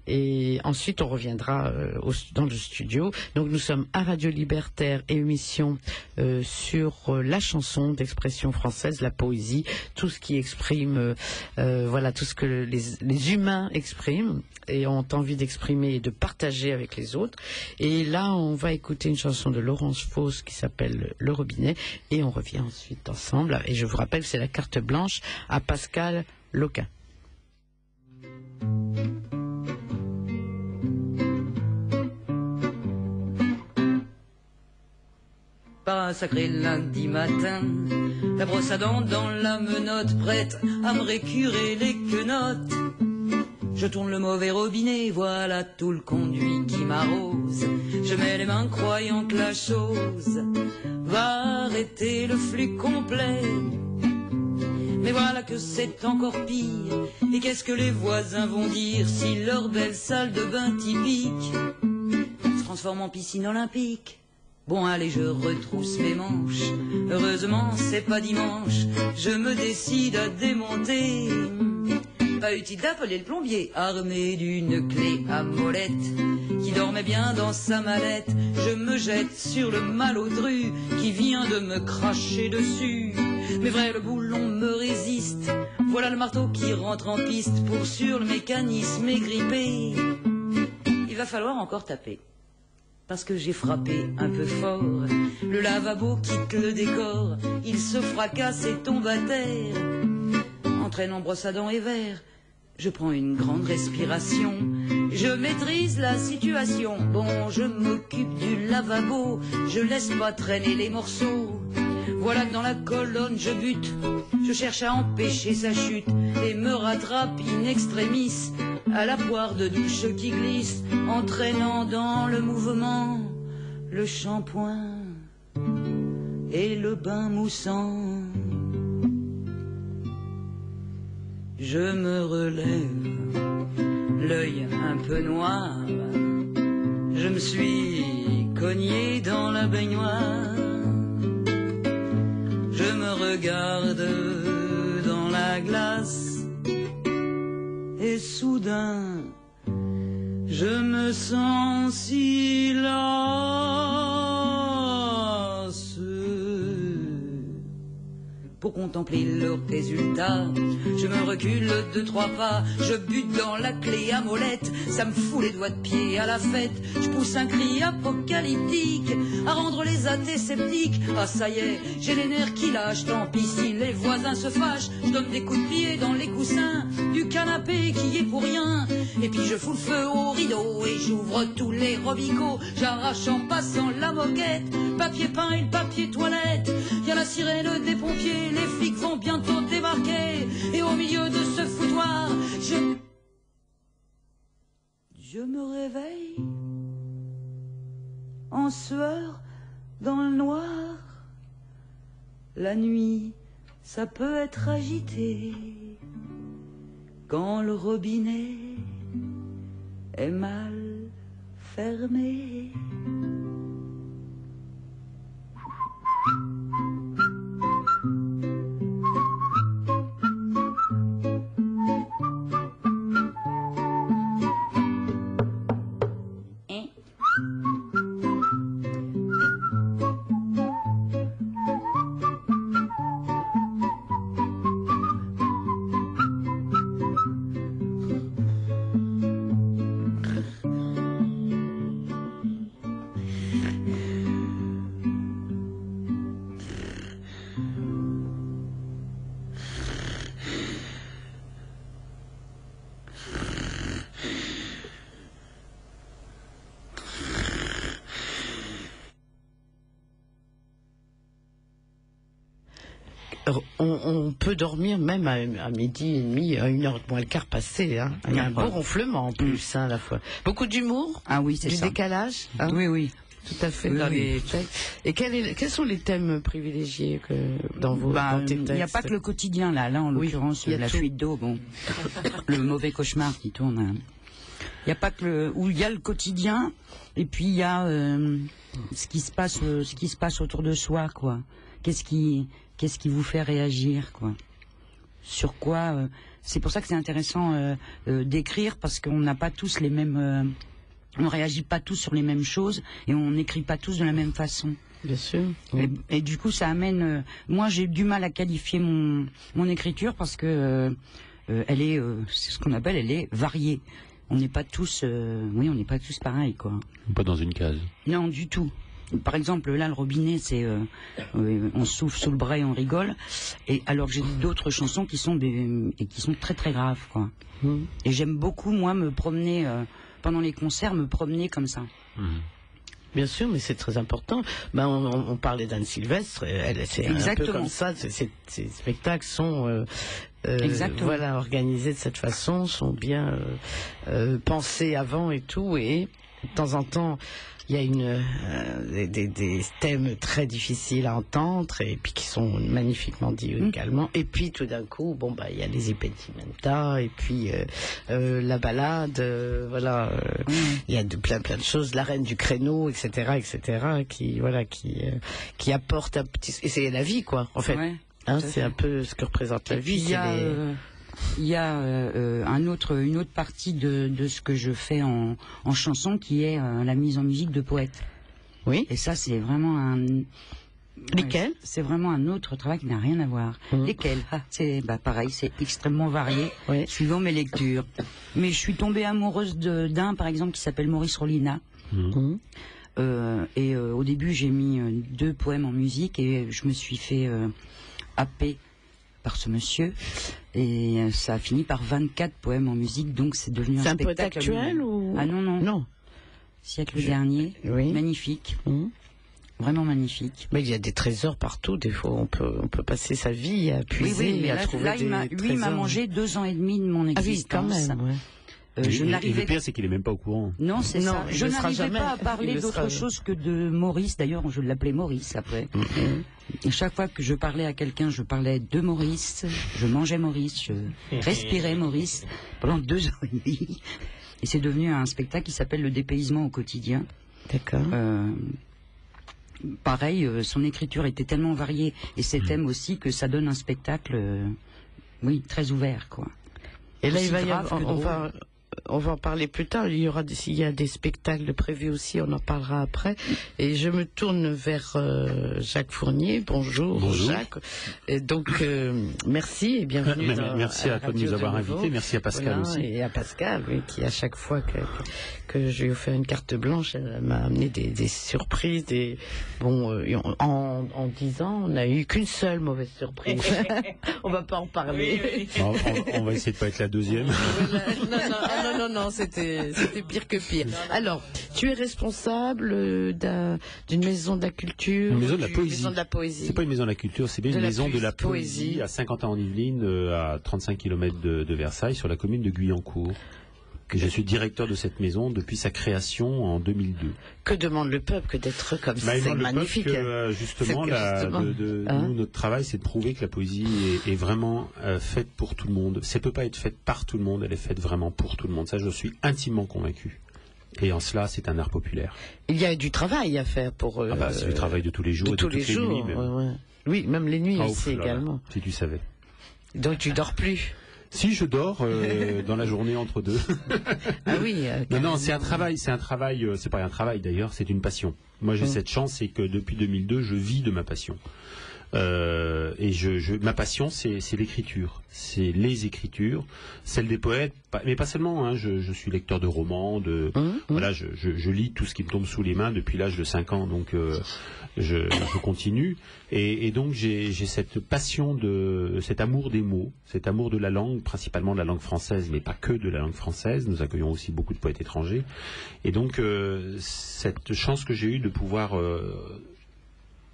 S1: Et ensuite, on reviendra dans le studio. Donc, nous sommes à Radio Libertaire et émission sur la chanson d'expression française, la poésie, tout ce qui exprime, voilà, tout ce que les humains expriment et ont envie d'exprimer et de partager avec les autres. Et là, on va écouter une chanson de Laurence Foss qui s'appelle Le Robinet et on revient ensuite ensemble. Et je vous rappelle que c'est la carte blanche à Pascal Loquin.
S9: Par un sacré lundi matin, la brosse à dents dans la menotte, prête à me récurer les quenottes. Je tourne le mauvais robinet, voilà tout le conduit qui m'arrose. Je mets les mains croyant que la chose va arrêter le flux complet. Mais voilà que c'est encore pire. Et qu'est-ce que les voisins vont dire si leur belle salle de bain typique se transforme en piscine olympique? Bon allez, je retrousse mes manches. Heureusement c'est pas dimanche. Je me décide à démonter. Pas utile d'appeler le plombier, armé d'une clé à molette qui dormait bien dans sa mallette. Je me jette sur le malotru qui vient de me cracher dessus. Mais vrai, le boulon me résiste. Voilà le marteau qui rentre en piste pour sur le mécanisme égrippé. Il va falloir encore taper. Parce que j'ai frappé un peu fort. Le lavabo quitte le décor. Il se fracasse et tombe à terre. Entraînant brosse à dents et verre. Je prends une grande respiration. Je maîtrise la situation. Bon, je m'occupe du lavabo. Je laisse pas traîner les morceaux. Voilà que dans la colonne je bute. Je cherche à empêcher sa chute. Et me rattrape in extremis à la poire de douche qui glisse, entraînant dans le mouvement le shampoing et le bain moussant. Je me relève, l'œil un peu noir. Je me suis cogné dans la baignoire. Je me regarde dans la glace. Et soudain, je me sens si lasse. Pour contempler le résultat, je me recule 2-3 pas. Je bute dans la clé à molette. Ça me fout les doigts de pied à la fête. Je pousse un cri apocalyptique à rendre les athées sceptiques. Ah ça y est, j'ai les nerfs qui lâchent. Tant pis si les voisins se fâchent. Je donne des coups de pied dans les coussins du canapé qui est pour rien. Et puis je fous le feu au rideau et j'ouvre tous les robicots. J'arrache en passant la moquette, papier peint et le papier toilette. Y a la sirène des pompiers, les flics vont bientôt débarquer. Et au milieu de ce foutoir, je me réveille en sueur dans le noir. La nuit, ça peut être agité quand le robinet est mal fermé.
S1: On peut dormir même à midi et demi, à 1h moins le quart passé. Hein. Il y a un beau ronflement en plus, hein, à la fois. Beaucoup d'humour.
S8: Ah oui, c'est
S1: du
S8: ça.
S1: Décalage. Hein.
S8: Oui, oui.
S1: tout à fait,
S8: Oui,
S1: dans
S8: oui.
S1: les textes. Et quels sont les thèmes privilégiés dans dans tes
S8: Il
S1: textes?
S8: n'y a pas que le quotidien, là. Là, en
S1: Oui,
S8: l'occurrence,
S1: il y a
S8: la
S1: tout.
S8: fuite d'eau, bon. Le mauvais cauchemar qui tourne. Hein. Il n'y a pas que où il y a le quotidien, et puis il y a ce qui se passe autour de soi, quoi. Qu'est-ce qui vous fait réagir, quoi. Sur quoi c'est pour ça que c'est intéressant d'écrire, parce qu'on n'a pas tous les mêmes, on réagit pas tous sur les mêmes choses, et on n'écrit pas tous de la même façon.
S1: Bien sûr.
S8: Et du coup, ça amène. Moi, j'ai du mal à qualifier mon écriture parce que elle est, c'est ce qu'on appelle, elle est variée. On n'est pas tous, on n'est pas tous pareils, quoi.
S6: Pas dans une case.
S8: Non, du tout. Par exemple, là, le robinet, c'est on souffle sous le bras et on rigole. Et alors que j'ai d'autres chansons qui sont très très graves, quoi. Et j'aime beaucoup, moi, me promener pendant les concerts, me promener comme ça.
S1: Bien sûr, mais c'est très important. Ben, on parlait d'Anne Sylvestre, c'est un peu comme ça. Ces spectacles sont voilà, organisés de cette façon, sont bien pensés avant et tout, et de temps en temps, il y a des thèmes très difficiles à entendre et puis qui sont magnifiquement dits également. Et puis tout d'un coup, bon bah il y a les Impedimenta et puis la balade, voilà. Il y a plein de choses, la reine du créneau, etc., qui apporte un petit. Et c'est la vie, quoi, en fait.
S8: Ouais,
S1: c'est un peu ce que représente la vie.
S8: Il y a une autre partie de ce que je fais en chanson qui est la mise en musique de poètes.
S1: Oui.
S8: Et ça, c'est vraiment
S1: Lesquels?
S8: C'est vraiment un autre travail qui n'a rien à voir. Lesquels? C'est pareil, c'est extrêmement varié, suivant mes lectures. Mais je suis tombée amoureuse d'un, par exemple, qui s'appelle Maurice Rollina. Et au début, j'ai mis 2 poèmes en musique et je me suis fait happer par ce monsieur, et ça a fini par 24 poèmes en musique, donc c'est devenu un spectacle.
S1: C'est un poète actuel ou...
S8: Ah non. Siècle dernier, magnifique, vraiment magnifique.
S1: Mais il y a des trésors partout, des fois on peut passer sa vie à puiser, à trouver des trésors.
S8: Lui, il m'a mangé 2 ans et demi de mon existence.
S1: Ah oui, quand même, ouais.
S6: Et le pire, c'est qu'il est même pas au courant.
S8: Non, c'est ça. Je n'arrivais pas à parler
S1: Il
S8: d'autre chose que de Maurice. D'ailleurs, je l'appelais Maurice après. Et chaque fois que je parlais à quelqu'un, je parlais de Maurice. Je mangeais Maurice. Je respirais Maurice pendant 2 ans et demi. Et c'est devenu un spectacle qui s'appelle Le dépaysement au quotidien.
S1: D'accord.
S8: Pareil, son écriture était tellement variée et ses thèmes aussi que ça donne un spectacle, très ouvert, quoi.
S1: Et là, il va y avoir, on va en parler plus tard. S'il y a des spectacles prévus aussi, on en parlera après. Et je me tourne vers Jacques Fournier. Bonjour. Jacques. Et donc, merci et bienvenue.
S6: Merci à toi de nous avoir invités. Merci à Pascal aussi.
S1: Et à Pascal, qui à chaque fois que je lui ai offert une carte blanche, elle m'a amené des surprises. En 10 ans, on n'a eu qu'une seule mauvaise surprise. On va pas en parler.
S6: On va essayer de pas être la deuxième.
S1: Non, c'était pire que pire. Alors, tu es responsable d'une maison de la culture,
S6: une maison de la poésie.
S1: Maison de la poésie.
S6: C'est pas une maison de la culture, c'est bien une maison de la poésie à Saint-Quentin-en-Yvelines, à 35 km de Versailles, sur la commune de Guyancourt. Je suis directeur de cette maison depuis sa création en 2002.
S1: Que demande le peuple que d'être comme ça? C'est magnifique.
S6: Justement, nous, notre travail, c'est de prouver que la poésie est vraiment faite pour tout le monde. Ça ne peut pas être faite par tout le monde, elle est faite vraiment pour tout le monde. Ça, je suis intimement convaincu. Et en cela, c'est un art populaire.
S1: Il y a du travail à faire pour...
S6: c'est du travail de tous les jours, de toutes les nuits même.
S1: Oui, même les nuits aussi également.
S6: Si tu savais.
S1: Donc tu dors plus?
S6: Si, je dors dans la journée entre deux.
S1: Ah oui.
S6: Non, c'est un travail, c'est pas un travail d'ailleurs, c'est une passion. Moi, j'ai cette chance, c'est que depuis 2002, je vis de ma passion. Et ma passion, c'est l'écriture, c'est les écritures, celle des poètes, mais pas seulement. Hein, je suis lecteur de romans, voilà, je lis tout ce qui me tombe sous les mains depuis l'âge de 5 ans, donc je continue. Et donc j'ai cette passion cet amour des mots, cet amour de la langue, principalement de la langue française, mais pas que de la langue française. Nous accueillons aussi beaucoup de poètes étrangers. Et donc cette chance que j'ai eue de pouvoir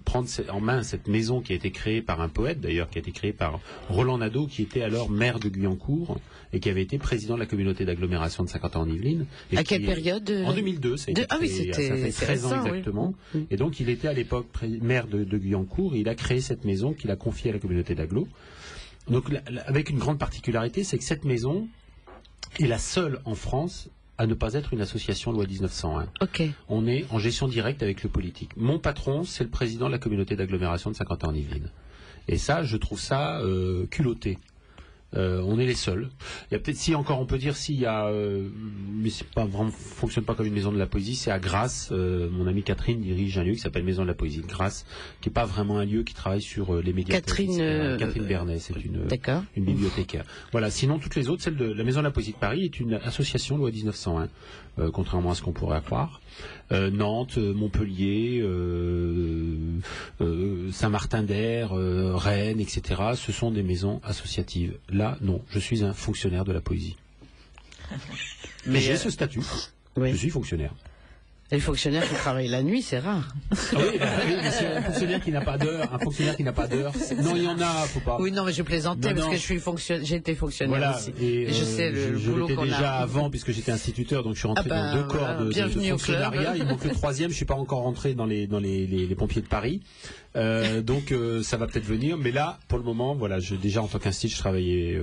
S6: prendre en main cette maison qui a été créée par un poète, d'ailleurs, qui a été créée par Roland Nadeau, qui était alors maire de Guyancourt et qui avait été président de la communauté d'agglomération de Saint-Quentin-en-Yvelines.
S1: À quelle période
S6: En 2002, ça a été créé, ça fait 13 ans exactement. Oui. Et donc, il était à l'époque maire de Guyancourt et il a créé cette maison qu'il a confiée à la communauté d'agglo. Donc, avec une grande particularité, c'est que cette maison est la seule en France à ne pas être une association loi 1901.
S1: Okay.
S6: On est en gestion directe avec le politique. Mon patron, c'est le président de la communauté d'agglomération de Saint-Quentin-en-Yvelines. Et ça, je trouve ça culotté. On est les seuls. Il y a peut-être, si encore on peut dire, s'il y a, mais c'est pas vraiment, fonctionne pas comme une maison de la poésie, c'est à Grasse. Mon amie Catherine dirige un lieu qui s'appelle Maison de la Poésie de Grasse, qui est pas vraiment un lieu qui travaille sur les médias. Catherine Bernet, c'est une bibliothécaire. Voilà. Sinon, toutes les autres, celle de la Maison de la Poésie de Paris est une association loi 1901, contrairement à ce qu'on pourrait croire. Nantes, Montpellier, Saint-Martin-d'Air, Rennes, etc. Ce sont des maisons associatives. Là, non, je suis un fonctionnaire de la poésie. Mais j'ai ce statut. Oui. Je suis fonctionnaire.
S1: Et le fonctionnaire qui travaille la nuit, c'est rare.
S6: Ah oui, mais c'est un fonctionnaire qui n'a pas d'heure. Un fonctionnaire qui n'a pas d'heure. Non, il y en a, faut pas.
S1: Oui, non, mais je plaisantais parce que j'ai été fonctionnaire aussi. Et je sais le boulot qu'on a. Je l'étais déjà avant, puisque j'étais instituteur, donc je suis rentré dans 2 corps de fonctionnariat. Il manque le 3e, je suis pas encore rentré dans les pompiers de Paris. Donc ça va peut-être venir, mais là, pour le moment, voilà, déjà en tant qu'institut, je travaillais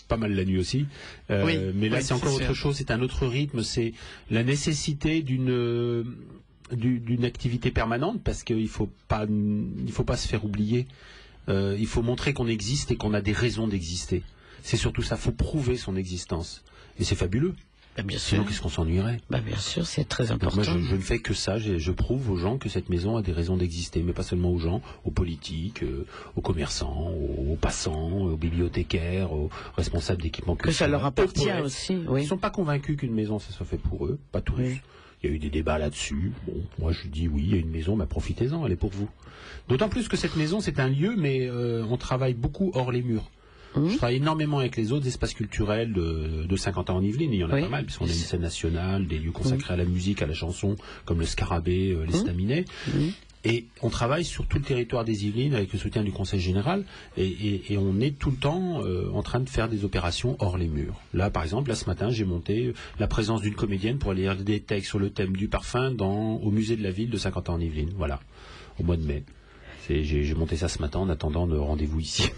S1: pas mal la nuit aussi, mais là c'est encore autre chose, c'est un autre rythme, c'est la nécessité d'une activité permanente parce qu'il faut pas se faire oublier, il faut montrer qu'on existe et qu'on a des raisons d'exister. C'est surtout ça, faut prouver son existence et c'est fabuleux. Bah, bien sûr.
S6: Sinon, qu'est-ce qu'on s'ennuierait?
S1: Bah, bien sûr, c'est très important.
S6: Donc moi, je ne fais que ça. Je prouve aux gens que cette maison a des raisons d'exister, mais pas seulement aux gens, aux politiques, aux commerçants, aux passants, aux bibliothécaires, aux responsables d'équipements culturels.
S1: Que ça leur appartient aussi. Oui.
S6: Ils ne sont pas convaincus qu'une maison, ça soit fait pour eux, pas tous. Oui. Il y a eu des débats là-dessus. Bon, moi, je dis oui, il y a une maison, mais profitez-en, elle est pour vous. D'autant plus que cette maison, c'est un lieu, mais on travaille beaucoup hors les murs. Je travaille énormément avec les autres espaces culturels de Saint-Quentin-en-Yvelines. Il y en a pas mal, puisqu'on a une scène nationale, des lieux consacrés à la musique, à la chanson, comme le Scarabée, les Staminets. Et on travaille sur tout le territoire des Yvelines avec le soutien du Conseil général. Et on est tout le temps en train de faire des opérations hors les murs. Là, par exemple, là ce matin, j'ai monté la présence d'une comédienne pour aller lire des textes sur le thème du parfum au musée de la ville de Saint-Quentin-en-Yvelines. Voilà, au mois de mai. J'ai monté ça ce matin en attendant le rendez-vous ici.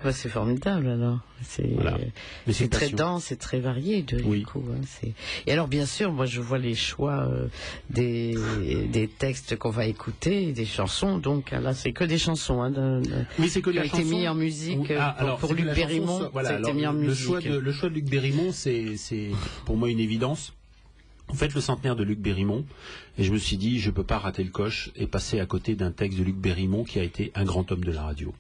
S1: Bah, c'est formidable alors. C'est très dense, c'est très varié du coup. Hein, et alors bien sûr, moi je vois les choix des textes qu'on va écouter, des chansons. Donc là, c'est que des chansons. Hein,
S6: c'est que
S1: qui ont été mis en musique pour Luc Berrimont.
S6: Voilà, mis en musique. Le choix de Luc Berrimont, c'est pour moi une évidence. En fait, le centenaire de Luc Berrimont, et je me suis dit, je peux pas rater le coche et passer à côté d'un texte de Luc Berrimont qui a été un grand homme de la radio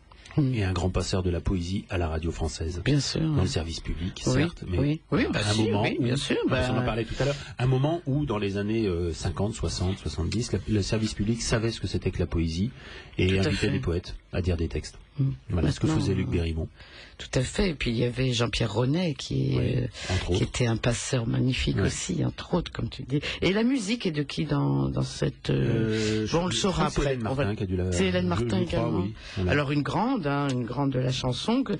S6: et un grand passeur de la poésie à la radio française.
S1: Bien sûr.
S6: Dans le service public, certes, mais
S1: bien sûr.
S6: On en parlait tout à l'heure. Un moment où, dans les années 50, 60, 70, le service public savait ce que c'était que la poésie et invitait des poètes à dire des textes. Voilà ce que faisait Luc Berrimont.
S1: Tout à fait. Et puis il y avait Jean-Pierre Ronet qui était un passeur magnifique aussi, entre autres, comme tu dis. Et la musique est de qui dans cette on le saura après. C'est Hélène Martin également. Oui. Voilà. Alors une grande de la chanson que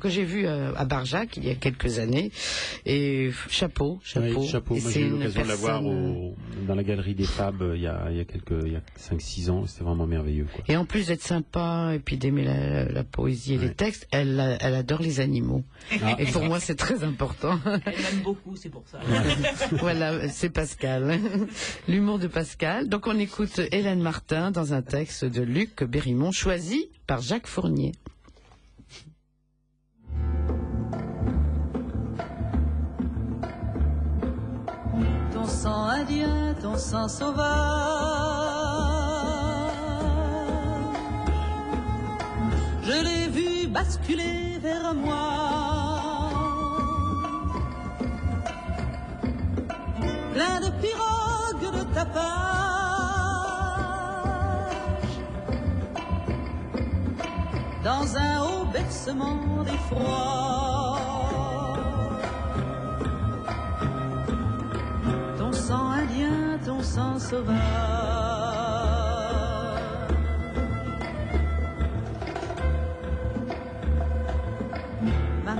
S1: j'ai vue à Barjac il y a quelques années. Et chapeau.
S6: Oui, chapeau. Moi j'ai eu l'occasion de la voir dans la galerie des Fab il y a 5-6 ans. C'était vraiment merveilleux. Quoi.
S1: Et en plus d'être sympa et puis d'aimer la poésie et les textes, elle adore les animaux. Et pour moi, c'est très important.
S2: Elle m'aime beaucoup, c'est pour ça.
S1: Voilà, c'est Pascal. L'humour de Pascal. Donc on écoute Hélène Martin dans un texte de Luc Berrimont, choisi par Jacques Fournier.
S10: Ton sang indien, ton sang sauvage, je l'ai vu basculer vers moi, plein de pirogues de tapage, dans un haut bercement d'effroi. Ton sang indien, ton sang sauvage,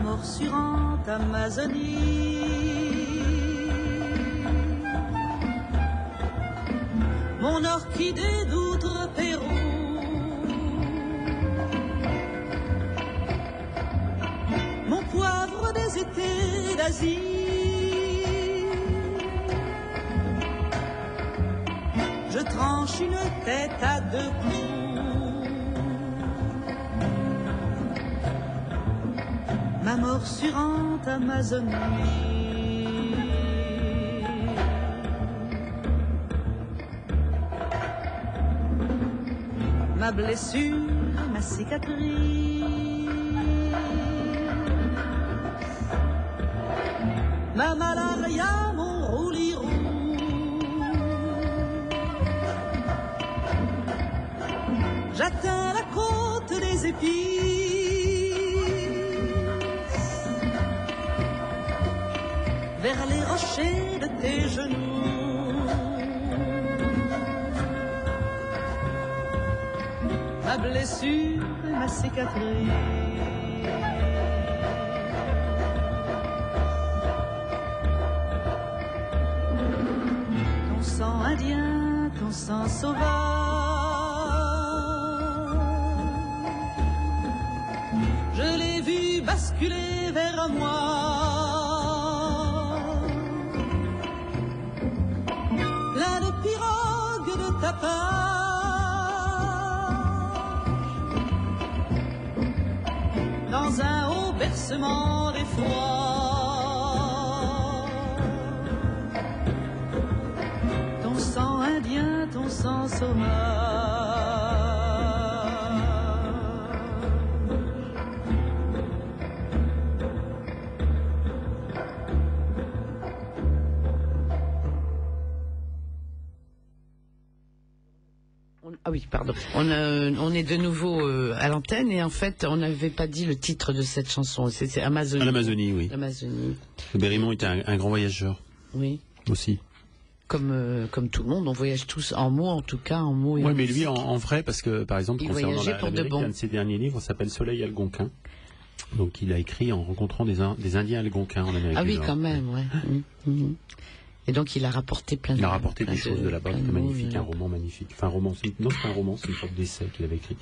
S10: morsurante Amazonie. Mon orchidée d'outre-Pérou, mon poivre des étés d'Asie. Je tranche une tête à deux coups, ma morsurante Amazonie. Ma blessure, ma cicatrice, ma malaria, mon roulirou. J'atteins la côte des épices, vers les rochers de tes genoux. Ma blessure, ma cicatrice. Ton sang indien, ton sang sauvage, je l'ai vu basculer vers moi, plein de pirogues de ta part. Dans un haut bercement d'effroi, ton sang indien, ton sang sauvage.
S1: Ah oui, pardon. On est de nouveau à l'antenne et en fait, on n'avait pas dit le titre de cette chanson. C'est Amazonie.
S6: L'Amazonie, oui.
S1: L'Amazonie.
S6: Berrimont était un grand voyageur.
S1: Oui.
S6: Aussi.
S1: Comme tout le monde, on voyage tous en mots, en tout cas, en mots et
S6: oui,
S1: en
S6: mais
S1: musique.
S6: lui, en vrai, parce que, par exemple,
S1: il
S6: concernant
S1: voyageait pour de
S6: l'Amérique,
S1: bon.
S6: un de ses derniers livres s'appelle Soleil algonquin. Donc, il a écrit en rencontrant des Indiens algonquins en Amérique
S1: Ah
S6: du
S1: oui,
S6: Nord.
S1: quand même, ouais. Et donc, il a rapporté plein de...
S6: Il a rapporté des choses de là-bas, c'était magnifique,
S1: mots,
S6: un roman magnifique. Enfin, un roman, non, c'est pas un roman, c'est une sorte d'essai qu'il avait écrit.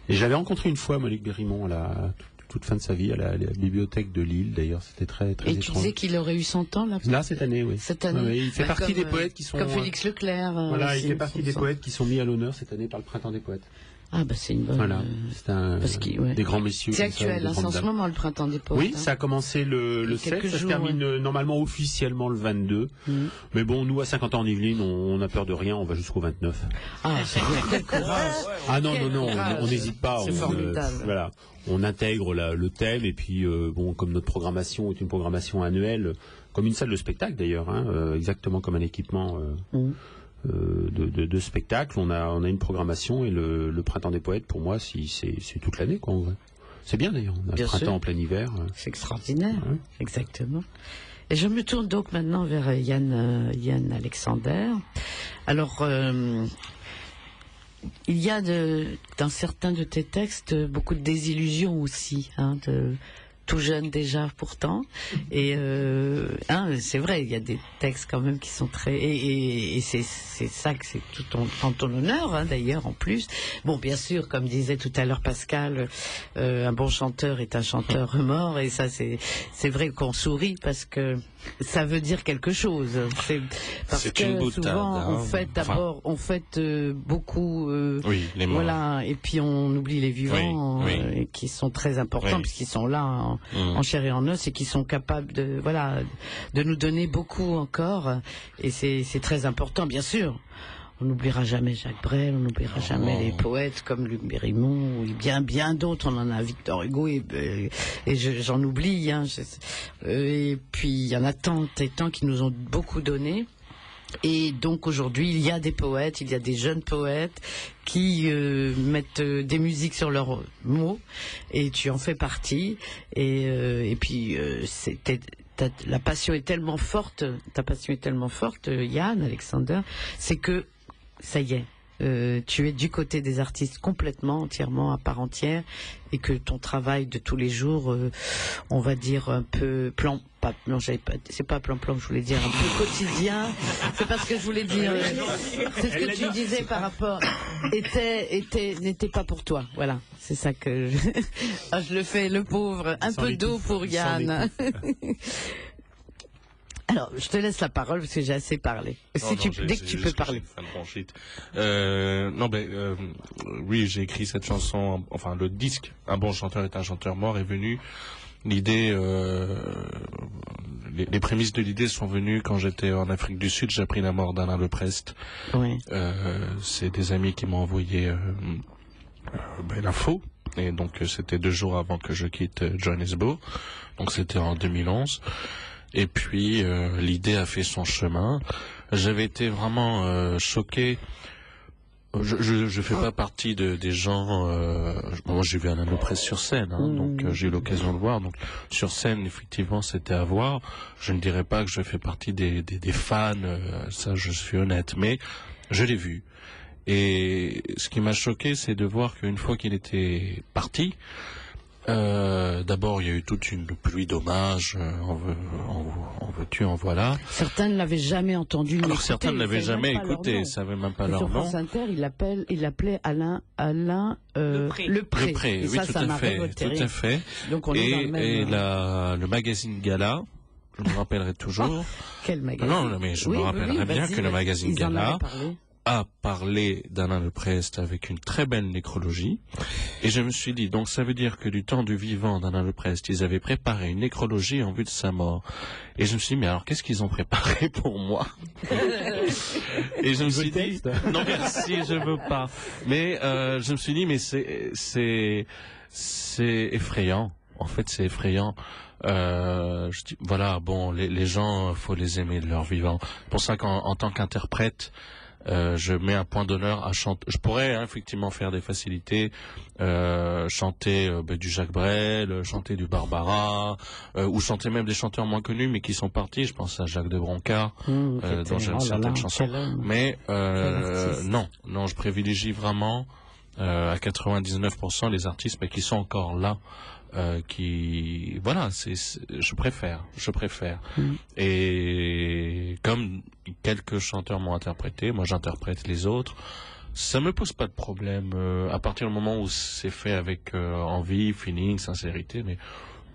S6: Et je l'avais rencontré une fois, Luc Berrimont, à la toute fin de sa vie, à la bibliothèque de Lille, d'ailleurs, c'était très, très
S1: Et
S6: étrange.
S1: tu disais qu'il aurait eu 100 ans, là?
S6: Là, cette année, oui.
S1: Cette année.
S6: Ouais, il fait partie
S1: comme,
S6: des poètes qui sont...
S1: Comme Félix Leclerc.
S6: Voilà, il
S1: aussi,
S6: fait partie des poètes qui sont mis à l'honneur cette année par le Printemps des poètes.
S1: Ah, bah c'est une bonne...
S6: Voilà, c'est des grands messieurs.
S1: C'est
S6: comme ça,
S1: actuel,
S6: des
S1: hein, c'est en
S6: grandes
S1: ce
S6: dames.
S1: moment le Printemps des poètes.
S6: Oui, ça a commencé le 7, ça se termine normalement officiellement le 22. Mais bon, nous à 50 ans en Yvelines, on n'a peur de rien, on va jusqu'au 29.
S1: Ah, c'est bien, quel courage.
S6: Ah non, on n'hésite pas.
S1: C'est formidable.
S6: Voilà, on intègre le thème et puis bon, comme notre programmation est une programmation annuelle, comme une salle de spectacle d'ailleurs, hein, exactement comme un équipement. De spectacle, on a une programmation et le Printemps des poètes pour moi c'est toute l'année quoi en vrai. C'est bien d'ailleurs, on a
S1: Bien
S6: le printemps
S1: sûr.
S6: en plein hiver.
S1: C'est extraordinaire,
S6: Ouais.
S1: exactement. Et je me tourne donc maintenant vers Yann Alexander. Alors, il y a dans certains de tes textes beaucoup de désillusions aussi, hein, tout jeune déjà pourtant. Et c'est vrai, il y a des textes quand même qui sont très... Et c'est ça que c'est tout en ton honneur, hein, d'ailleurs, en plus. Bon, bien sûr, comme disait tout à l'heure Pascal, un bon chanteur est un chanteur mort. Et ça, c'est vrai qu'on sourit parce que ça veut dire quelque chose. Parce
S5: C'est
S1: que
S5: une boutade,
S1: souvent,
S5: hein.
S1: on fête d'abord, beaucoup...
S5: oui, les morts.
S1: Voilà, et puis on oublie les vivants,
S5: Oui.
S1: et qui sont très importants,
S5: Oui.
S1: puisqu'ils sont là en chair et en os, et qui sont capables de nous donner beaucoup encore, et c'est très important, bien sûr. On n'oubliera jamais Jacques Brel, on n'oubliera jamais les poètes comme Luc Berrimont, et bien d'autres, on en a Victor Hugo, et j'en oublie, hein, et puis il y en a tant et tant qui nous ont beaucoup donné. Et donc aujourd'hui, il y a des poètes, il y a des jeunes poètes qui mettent des musiques sur leurs mots, et tu en fais partie. Et puis la passion est tellement forte, ta passion est tellement forte, Yann Alexander, c'est que ça y est, tu es du côté des artistes complètement, entièrement, à part entière, et que ton travail de tous les jours, on va dire un peu c'est pas plan que je voulais dire, un peu quotidien, c'est pas ce que je voulais dire, c'est ce que tu disais par rapport, n'était pas pour toi, voilà, c'est ça que je le fais, le pauvre, un peu d'eau pour Yann. Alors, je te laisse la parole parce que j'ai assez parlé. Dès que tu peux parler.
S5: Oui, j'ai écrit cette chanson, enfin le disque, Un bon chanteur est un chanteur mort, est venu. L'idée, les prémices de l'idée sont venues quand j'étais en Afrique du Sud. J'ai appris la mort d'Alain Leprest. Oui. C'est des amis qui m'ont envoyé l'info. Et donc c'était 2 jours avant que je quitte Johannesburg. Donc c'était en 2011. Et puis l'idée a fait son chemin. J'avais été vraiment choqué. Je fais pas partie des gens. Moi, j'ai vu Alain Leprest sur scène, donc j'ai eu l'occasion de voir. Donc sur scène, effectivement, c'était à voir. Je ne dirais pas que je fais partie des fans. Ça, je suis honnête, mais je l'ai vu. Et ce qui m'a choqué, c'est de voir qu'une fois qu'il était parti. D'abord, il y a eu toute une pluie d'hommages, en veux-tu, en voilà.
S1: Certains ne l'avaient jamais entendu.
S5: Alors certains ne l'avaient jamais écouté, ne savaient même pas leur nom.
S1: Sur France Inter, il l'appelait Alain Lepré.
S5: Oui, tout à fait. Donc on est dans le même... Et le magazine Gala, je me rappellerai toujours.
S1: Quel magazine?
S5: Non, mais je me rappellerai bien que le magazine Gala a parlé d'Alain Leprest avec une très belle nécrologie. Et je me suis dit, donc ça veut dire que du temps du vivant d'Alain Leprest, ils avaient préparé une nécrologie en vue de sa mort. Et je me suis dit, mais alors qu'est-ce qu'ils ont préparé pour moi? Et je me suis dit, non merci, je veux pas. Mais je me suis dit, mais c'est effrayant. En fait, c'est effrayant. Je dis, voilà, bon, les gens, faut les aimer de leur vivant. C'est pour ça qu'en tant qu'interprète, je mets un point d'honneur à chanter. Je pourrais effectivement faire des facilités, chanter du Jacques Brel, chanter du Barbara, ou chanter même des chanteurs moins connus mais qui sont partis. Je pense à Jacques de Broncard, dont j'aime certaines chansons. Mais non, je privilégie vraiment à 99% les artistes mais qui sont encore là. Je préfère. Et comme quelques chanteurs m'ont interprété, moi j'interprète les autres. Ça me pose pas de problème à partir du moment où c'est fait avec envie, feeling, sincérité. Mais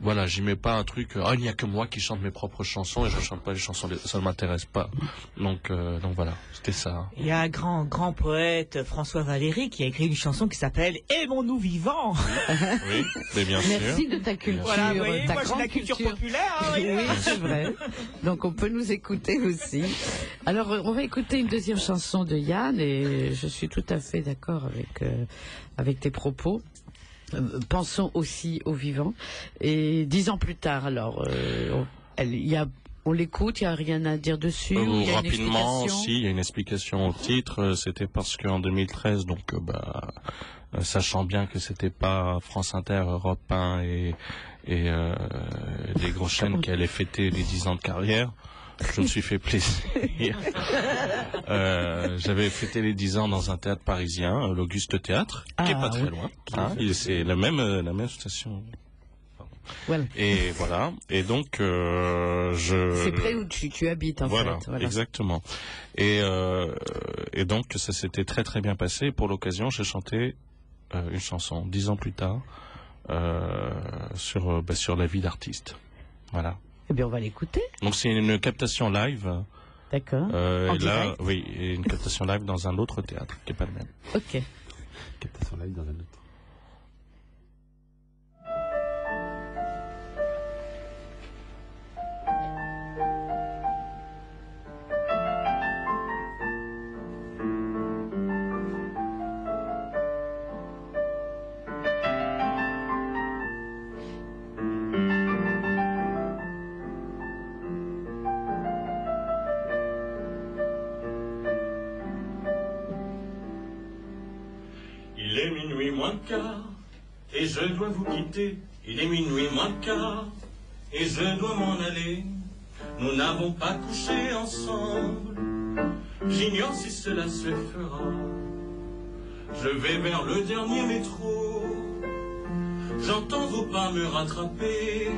S5: voilà, j'y mets pas un truc. Il n'y a que moi qui chante mes propres chansons et je chante pas les chansons. Ça ne m'intéresse pas. Donc voilà, c'était ça.
S2: Il y a un grand poète, François Valéry, qui a écrit une chanson qui s'appelle Aimons-nous vivants.
S5: Oui, mais bien sûr.
S1: Merci de ta culture.
S2: Voilà, vous voyez, moi j'ai la culture populaire.
S1: Oui, c'est vrai. Donc on peut nous écouter aussi. Alors on va écouter une deuxième chanson de Yann et je suis tout à fait d'accord avec tes propos. Pensons aussi aux vivants. Et 10 ans plus tard, alors, on l'écoute, il n'y a rien à dire dessus.
S5: Rapidement, il y a une explication au titre. C'était parce qu'en 2013, donc, sachant bien que c'était pas France Inter, Europe 1 et les grosses chaînes qui allaient fêter les 10 ans de carrière, je me suis fait plaisir. J'avais fêté les 10 ans dans un théâtre parisien, l'Auguste Théâtre, qui est pas très loin. C'est la même station. Voilà. Et voilà. Et donc,
S1: c'est près où tu habites, en fait. Voilà,
S5: exactement. Et donc, ça s'était très très bien passé. Pour l'occasion, j'ai chanté une chanson 10 ans plus tard sur la vie d'artiste. Voilà.
S1: Eh bien, on va l'écouter.
S5: Donc, c'est une captation live.
S1: D'accord.
S5: Là, oui, une captation live dans un autre théâtre, qui n'est pas le même.
S1: Ok.
S6: Captation live dans un autre.
S7: Et je dois vous quitter, il est minuit moins le quart, et je dois m'en aller. Nous n'avons pas couché ensemble, j'ignore si cela se fera. Je vais vers le dernier métro. J'entends vos pas me rattraper.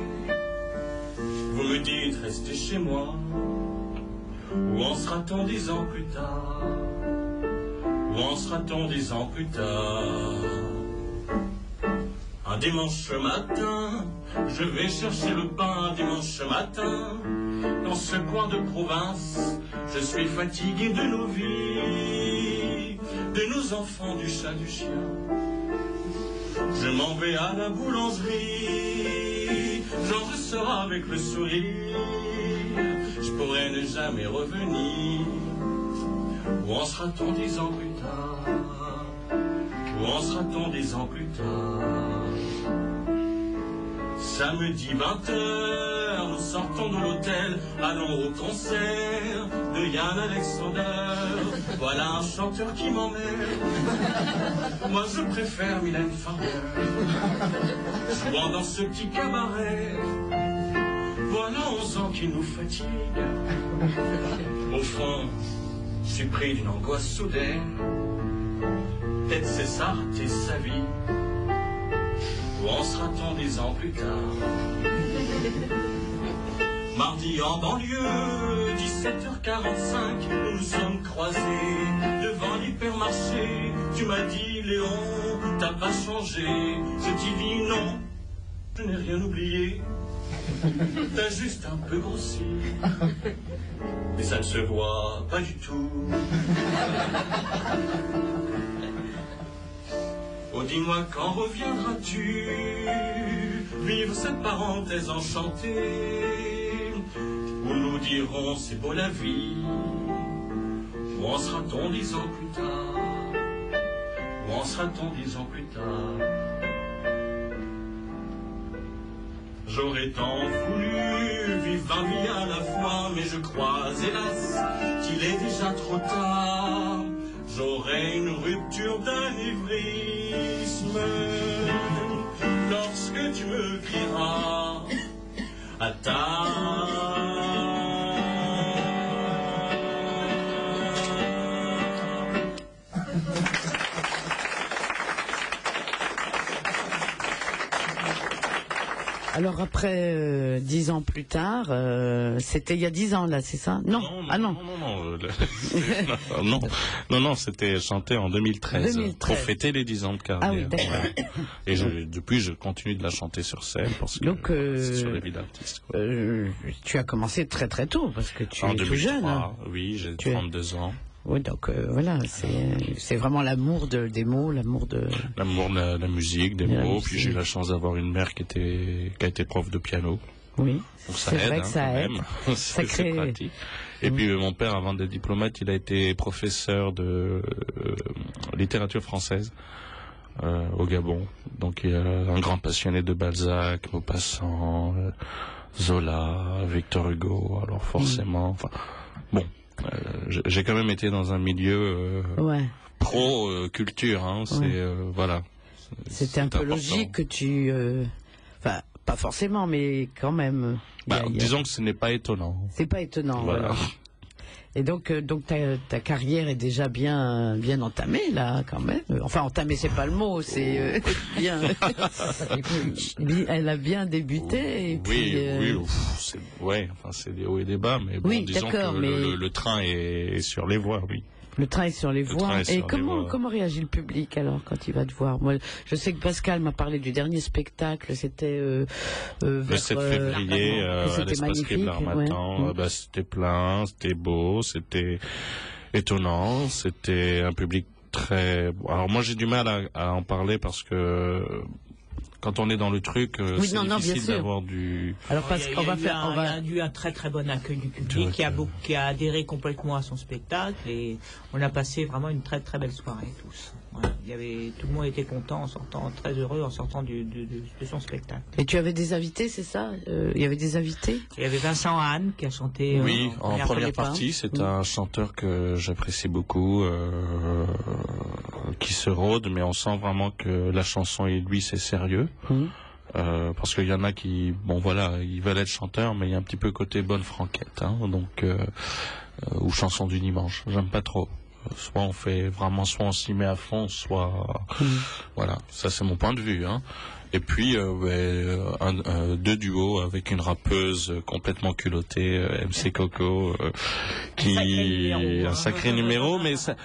S7: Vous me dites restez chez moi. Où en sera-t-on 10 ans plus tard? Où en sera-t-on 10 ans plus tard? Un dimanche matin, je vais chercher le pain. Un dimanche matin, dans ce coin de province, je suis fatigué de nos vies, de nos enfants, du chat, du chien. Je m'en vais à la boulangerie, j'en ressors avec le sourire. Je pourrais ne jamais revenir. Où en sera-t-on 10 ans plus tard? Où en sera-t-on 10 ans plus tard? Samedi 20h, nous sortons de l'hôtel, allons au concert de Yann Alexander. Voilà un chanteur qui m'emmerde. Moi je préfère Mylène Farmer. Jouant dans ce petit cabaret, voilà 11 ans qui nous fatiguent. Au fond, je suis pris d'une angoisse soudaine. Peut-être c'est ça, rater sa vie. Où en sera-t-on 10 ans plus tard? Mardi en banlieue, 17h45, nous nous sommes croisés devant l'hypermarché. Tu m'as dit Léon, t'as pas changé. Je t'ai dit non, je n'ai rien oublié. T'as juste un peu grossi, mais ça ne se voit pas du tout. Oh dis-moi quand reviendras-tu vivre cette parenthèse enchantée où nous dirons c'est beau la vie. Où en sera-t-on 10 ans plus tard? Où en sera-t-on 10 ans plus tard? J'aurais tant voulu vivre 20 vies à la fois, mais je crois hélas qu'il est déjà trop tard. J'aurai une rupture d'anévrisme lorsque tu me diras à
S1: Alors après 10 ans plus tard, c'était il y a 10 ans là, c'est ça? Non.
S5: Non, c'était chanté en 2013 pour fêter les 10 ans de carrière.
S1: Ah oui, d'accord.
S5: Et depuis, je continue de la chanter sur scène parce que c'est sur les vies d'artistes.
S1: Tu as commencé très très tôt parce que tu
S5: en
S1: es
S5: 2003,
S1: tout jeune. Hein.
S5: Oui, j'ai 32 ans.
S1: Oui, donc voilà, c'est vraiment l'amour des mots, l'amour de
S5: la musique, des mots. Puis j'ai eu la chance d'avoir une mère qui a été prof de piano.
S1: Oui,
S5: c'est vrai que ça aide.
S1: C'est
S5: pratique. Et puis mon père, avant d'être diplomate, il a été professeur de littérature française au Gabon. Donc il est un grand passionné de Balzac, Maupassant, Zola, Victor Hugo. Alors forcément, enfin bon. J'ai quand même été dans un milieu pro-culture, hein, voilà.
S1: C'était un peu logique que tu... Enfin, pas forcément, mais quand même...
S5: Disons que ce n'est pas étonnant.
S1: C'est pas étonnant, voilà. Et donc ta carrière est déjà bien entamée, là, quand même. Enfin, entamée, c'est pas le mot, c'est bien... Elle a bien débuté, et puis... c'est des hauts et des bas, mais bon, disons que le train est sur les voies, oui. Le train est sur les voies. Et comment réagit le public alors quand il va te voir? Moi, je sais que Pascal m'a parlé du dernier spectacle, c'était
S5: le 7 février à l'espace Quai Larmatan. C'était plein, c'était beau, c'était étonnant, c'était un public très... Alors moi j'ai du mal à en parler parce que quand on est dans le truc, c'est difficile d'avoir du...
S2: Alors parce qu'on va faire... Il y a eu un très très bon accueil du public qui a adhéré complètement à son spectacle et on a passé vraiment une très très belle soirée tous. Voilà. Tout le monde était content en sortant, très heureux en sortant de son spectacle.
S1: Et tu avais des invités, c'est ça? Il y avait des invités?
S2: Il y avait Vincent Hahn qui a chanté
S5: en première partie. C'est un chanteur que j'apprécie beaucoup, qui se rôde, mais on sent vraiment que la chanson et lui c'est sérieux. Parce qu'il y en a qui, ils veulent être chanteurs, mais il y a un petit peu côté bonne franquette, hein, donc ou chanson du dimanche. J'aime pas trop. soit on fait vraiment, soit on s'y met à fond, soit voilà, ça c'est mon point de vue, hein. Et puis deux duos avec une rappeuse complètement culottée, MC Coco, qui un sacré numéro, mais ça,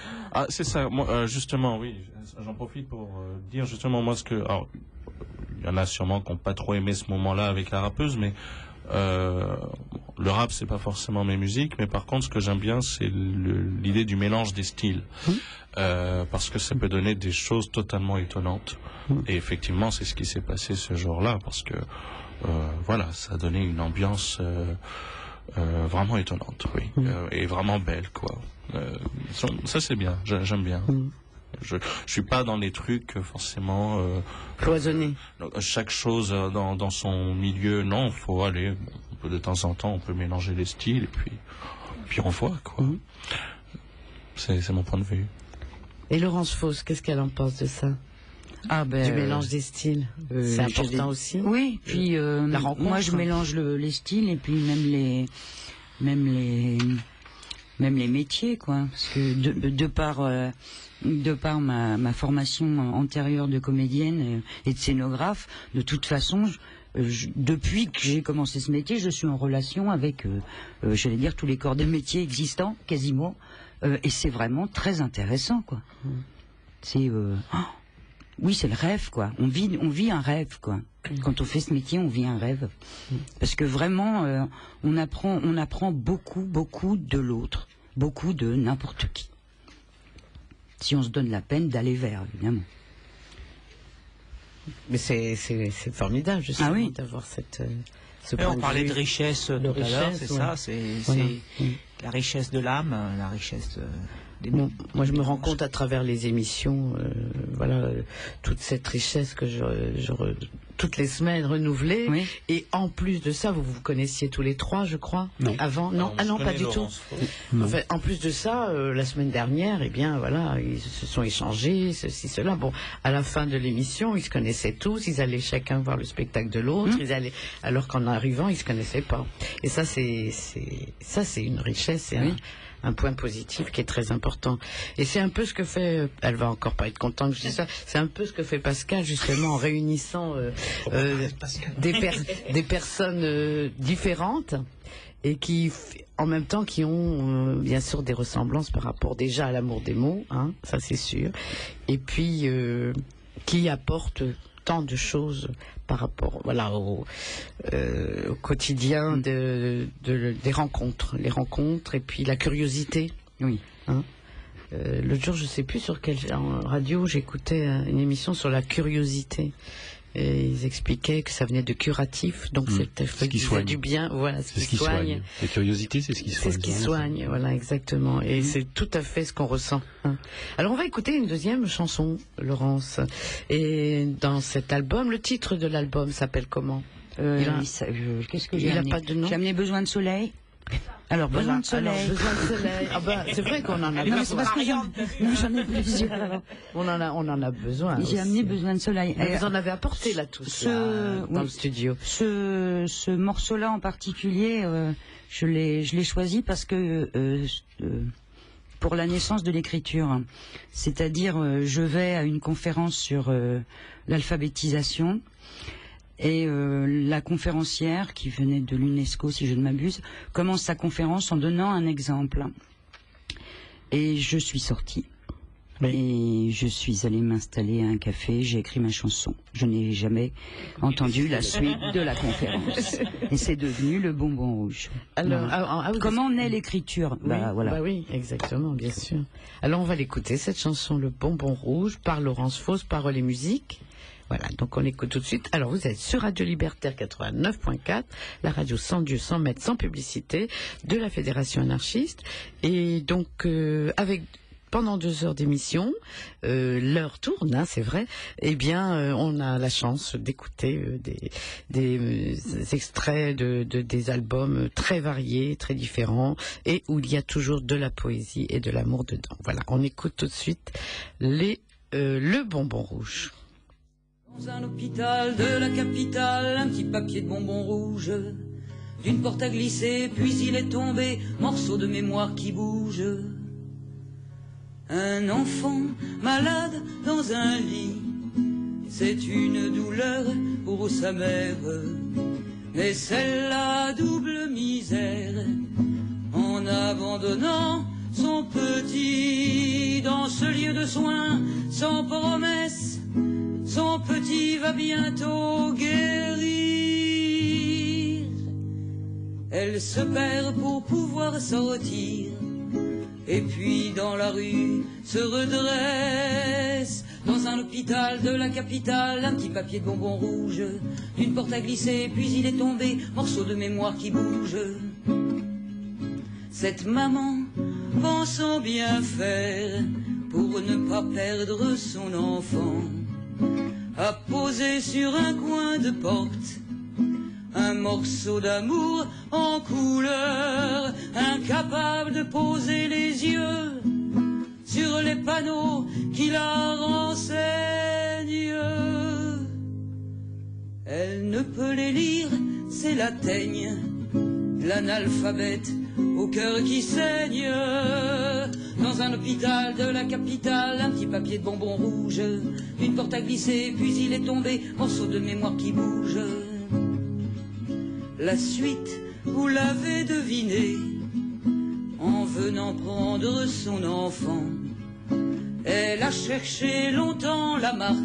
S5: c'est ça. Moi, justement, oui, j'en profite pour dire justement moi ce que. Alors, il y en a sûrement qui n'ont pas trop aimé ce moment-là avec la rappeuse, mais le rap c'est pas forcément mes musiques, mais par contre ce que j'aime bien c'est l'idée du mélange des styles, parce que ça peut donner des choses totalement étonnantes. Et effectivement c'est ce qui s'est passé ce jour-là, parce que voilà, ça a donné une ambiance vraiment étonnante, oui, et vraiment belle, quoi. Ça c'est bien, j'aime bien. Je suis pas dans les trucs forcément
S1: cloisonnés.
S5: Chaque chose dans son milieu, non, faut aller. De temps en temps, on peut mélanger les styles et puis on voit, quoi. C'est mon point de vue.
S1: Et Laurence Fosse, qu'est-ce qu'elle en pense de ça? Du mélange des styles, c'est important aussi.
S8: Oui, puis
S1: la rencontre.
S8: Moi je mélange les styles et puis même les métiers, quoi. Parce que de par ma formation antérieure de comédienne et de scénographe, de toute façon, depuis que j'ai commencé ce métier, je suis en relation avec, j'allais dire, tous les corps de métier existants, quasiment, et c'est vraiment très intéressant, quoi. C'est, oui, c'est le rêve, quoi. On vit un rêve, quoi. Quand on fait ce métier, on vit un rêve, parce que vraiment, on apprend beaucoup de l'autre, beaucoup de n'importe qui. Si on se donne la peine d'aller vers, évidemment.
S1: Mais c'est formidable, justement, d'avoir ce point
S2: on parlait de richesse tout à l'heure, c'est ça, c'est la richesse de l'âme, la richesse des mots.
S1: Moi, je me rends compte à travers les émissions, toute cette richesse que toutes les semaines renouvelée. Oui. Et en plus de ça, vous vous connaissiez tous les trois, je crois.
S6: Non.
S1: Avant, non, pas du tout. En fait, en plus de ça, la semaine dernière, eh bien, voilà, ils se sont échangés, ceci, cela. Bon, à la fin de l'émission, ils se connaissaient tous. Ils allaient chacun voir le spectacle de l'autre. Ils allaient, alors qu'en arrivant, ils se connaissaient pas. Et ça, c'est une richesse. C'est un point positif qui est très important. Et c'est un peu ce que fait, elle va encore pas être contente que je dise ça, c'est un peu ce que fait Pascal, justement, en réunissant des personnes différentes et qui, en même temps, qui ont bien sûr des ressemblances par rapport déjà à l'amour des mots, hein, ça c'est sûr, et puis qui apportent tant de choses par rapport, voilà, au quotidien des rencontres, les rencontres et puis la curiosité.
S8: Oui.
S1: Hein. L'autre jour, je sais plus sur quelle radio, j'écoutais une émission sur la curiosité. Et ils expliquaient que ça venait de curatif, donc c'était ce qui faisait du bien, voilà, ce qui soigne.
S6: La curiosité, c'est ce qui soigne.
S1: C'est ce qui soigne, voilà, exactement. Et c'est tout à fait ce qu'on ressent. Hein. Alors on va écouter une deuxième chanson, Laurence. Et dans cet album, le titre de l'album s'appelle comment?
S8: Qu'est-ce que j'ai amené?
S1: Pas de nom.
S8: J'ai amené Besoin de soleil. Alors, besoin de soleil.
S1: Alors, besoin de soleil. Ah ben, c'est vrai qu'on en a besoin.
S8: C'est parce que j'en ai plusieurs.
S1: On en a besoin.
S8: J'ai amené Besoin de soleil.
S1: Vous en avez apporté là tous dans le studio.
S8: Ce morceau-là en particulier, je l'ai choisi parce que pour la naissance de l'écriture, c'est-à-dire je vais à une conférence sur l'alphabétisation. Et la conférencière, qui venait de l'UNESCO, si je ne m'abuse, commence sa conférence en donnant un exemple. Et je suis sortie. Oui. Et je suis allée m'installer à un café, j'ai écrit ma chanson. Je n'ai jamais entendu la suite de la conférence. Et c'est devenu le bonbon rouge.
S1: Alors,
S8: comment naît l'écriture?
S1: Voilà. Bah oui, exactement, bien sûr. Alors on va l'écouter, cette chanson, Le bonbon rouge, par Laurence Fosse, paroles et musique. Voilà, donc on écoute tout de suite. Alors vous êtes sur Radio Libertaire 89.4, la radio sans Dieu, sans maître, sans publicité, de la Fédération anarchiste. Et donc pendant 2 heures d'émission, l'heure tourne, hein, c'est vrai. Eh bien, on a la chance d'écouter des extraits des albums très variés, très différents, et où il y a toujours de la poésie et de l'amour dedans. Voilà, on écoute tout de suite le bonbon rouge.
S9: Dans un hôpital de la capitale, un petit papier de bonbon rouge, d'une porte à glisser, puis il est tombé, morceau de mémoire qui bouge. Un enfant malade dans un lit, c'est une douleur pour sa mère, mais c'est la double misère en abandonnant son petit dans ce lieu de soins sans promesse. Son petit va bientôt guérir. Elle se perd pour pouvoir sortir, et puis dans la rue se redresse. Dans un hôpital de la capitale, un petit papier de bonbons rouge, d'une porte à glisser, puis il est tombé, morceau de mémoire qui bouge. Cette maman, pensant bien faire pour ne pas perdre son enfant, a posé sur un coin de porte un morceau d'amour en couleur, incapable de poser les yeux sur les panneaux qui la renseignent. Elle ne peut les lire, c'est la teigne, l'analphabète au cœur qui saigne. Dans un hôpital de la capitale, un petit papier de bonbons rouges, une porte à glisser, puis il est tombé, morceau de mémoire qui bouge. La suite, vous l'avez deviné, en venant prendre son enfant, elle a cherché longtemps la marque,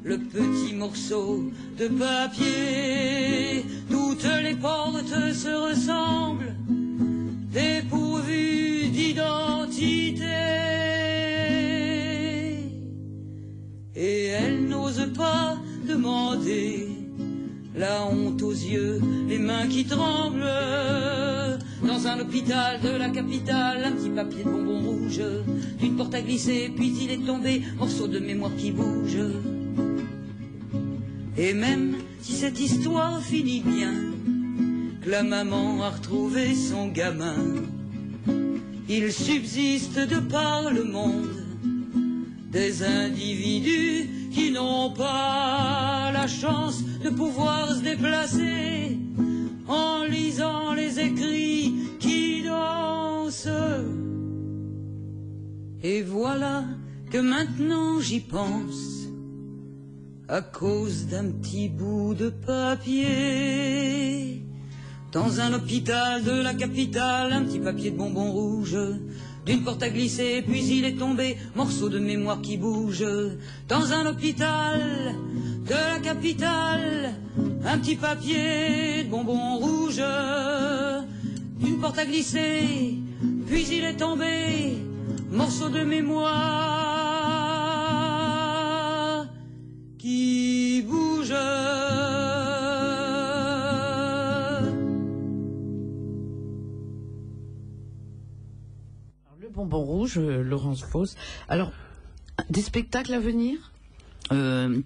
S9: le petit morceau de papier. Toutes les portes se ressemblent, dépourvues d'identité, et elle n'ose pas demander, la honte aux yeux, les mains qui tremblent. Dans un hôpital de la capitale, un petit papier de bonbons rouges, d'une porte à glisser, puis il est tombé, morceau de mémoire qui bouge. Et même si cette histoire finit bien, que la maman a retrouvé son gamin, il subsiste de par le monde des individus qui n'ont pas la chance de pouvoir se déplacer en lisant les écrits qui dansent. Et voilà que maintenant j'y pense, à cause d'un petit bout de papier. Dans un hôpital de la capitale, un petit papier de bonbons rouges, d'une porte à glisser, puis il est tombé, morceau de mémoire qui bouge. Dans un hôpital de la capitale, un petit papier de bonbons rouges, d'une porte à glisser, puis il est tombé, morceau de mémoire qui bouge.
S1: Bonbon rouge, Laurence Fosse. Alors, des spectacles à venir?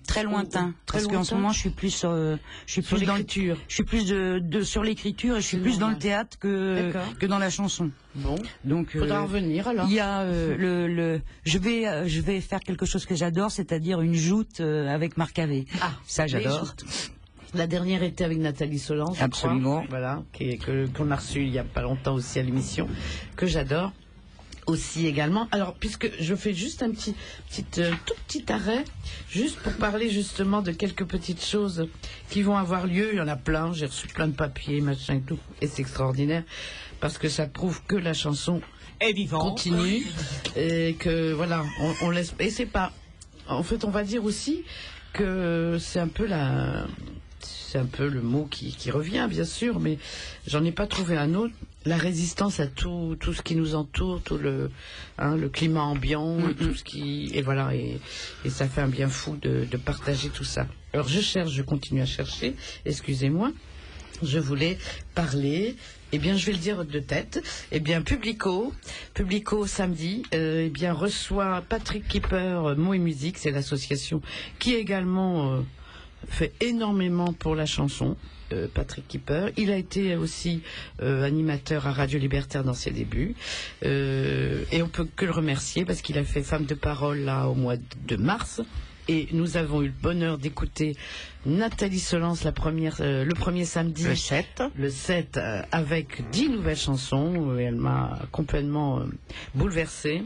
S8: Très lointain, parce qu'en ce moment je suis plus sur l'écriture. Je suis plus sur l'écriture et je suis plus dans le théâtre que dans la chanson.
S1: Bon,
S8: donc
S1: faudra en venir alors.
S8: Il y a je vais faire quelque chose que j'adore, c'est-à-dire une joute avec Marc Havet.
S1: Ah,
S8: ça j'adore.
S1: La dernière était avec Nathalie Solence.
S8: Absolument.
S1: Voilà, qu'on a reçue il y a pas longtemps aussi à l'émission, que j'adore. Aussi également. Alors, puisque je fais juste un tout petit arrêt, juste pour parler justement de quelques petites choses qui vont avoir lieu. Il y en a plein. J'ai reçu plein de papiers, machin et tout, et c'est extraordinaire parce que ça prouve que la chanson
S2: est vivante,
S1: continue et que voilà, on laisse. Et c'est pas. En fait, on va dire aussi que c'est un peu le mot qui revient, bien sûr, mais j'en ai pas trouvé un autre. La résistance à tout ce qui nous entoure, tout le climat ambiant, tout ce qui et voilà et ça fait un bien fou de partager tout ça. Alors je continue à chercher. Excusez-moi, je voulais parler. Eh bien, je vais le dire de tête. Eh bien, Publico samedi, eh bien reçoit Patrick Kipper, Mots et Musique, c'est l'association qui également fait énormément pour la chanson. Patrick Kipper. Il a été aussi animateur à Radio Libertaire dans ses débuts. Et on peut que le remercier parce qu'il a fait Femme de Parole là au mois de mars. Et nous avons eu le bonheur d'écouter Nathalie Solence le premier samedi. Le 7 avec 10 nouvelles chansons. Elle m'a complètement bouleversée.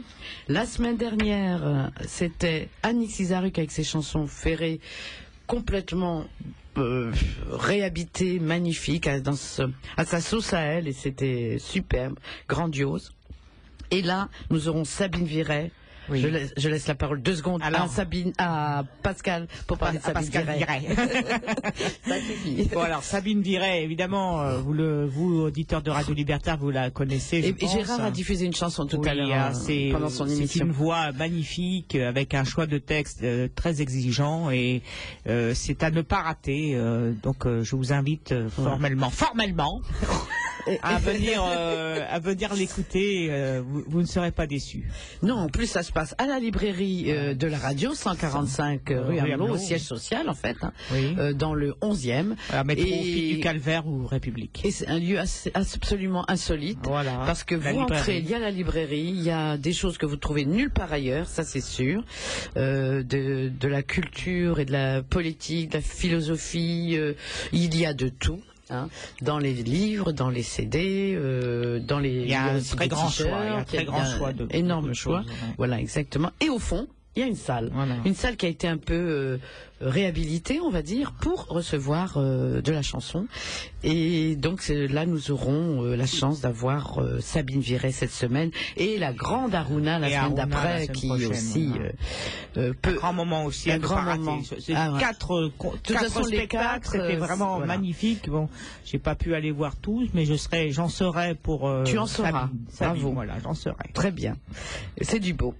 S1: La semaine dernière, c'était Annick Cizaruk avec ses chansons ferrées complètement réhabitées, magnifiques, à sa sauce à elle, et c'était superbe, grandiose. Et là, nous aurons Sabine Viret. Oui. Je laisse la parole 2 secondes à Pascal pour parler de Sabine Viret.
S2: Ça suffit. Bon, alors Sabine Viret, évidemment, vous auditeurs de Radio Libertaire, vous la connaissez.
S1: Et Gérard a diffusé une chanson tout à l'heure pendant son émission.
S2: C'est une voix magnifique avec un choix de texte très exigeant et c'est à ne pas rater. Donc je vous invite formellement à venir l'écouter. Vous ne serez pas déçus.
S1: Non, en plus ça se passe à la librairie de la radio, 145 rue Amelot, au siège social en fait, dans le 11e.
S2: Métro Fille du Calvaire ou République.
S1: Et c'est un lieu absolument insolite, parce que vous entrez, il y a la librairie, il y a des choses que vous trouvez nulle part ailleurs, ça c'est sûr, de la culture et de la politique, de la philosophie, il y a de tout. Dans les livres, dans les CD, dans les...
S2: Il y a un très grand choix,
S1: énorme choix. Voilà, exactement. Et au fond, il y a une salle. Une salle qui a été un peu réhabilitée, on va dire, pour recevoir de la chanson. Et donc là, nous aurons la chance d'avoir Sabine Viret cette semaine et la grande Aruna la semaine d'après, qui prochaine, aussi
S2: peut... Un grand moment aussi.
S1: Un grand moment.
S2: C'est 4 spectacles, c'était vraiment magnifique. Bon, j'ai pas pu aller voir tous, mais j'en serai pour...
S1: Tu en seras.
S2: Sabine, voilà, j'en serai.
S1: Très bien. C'est du beau.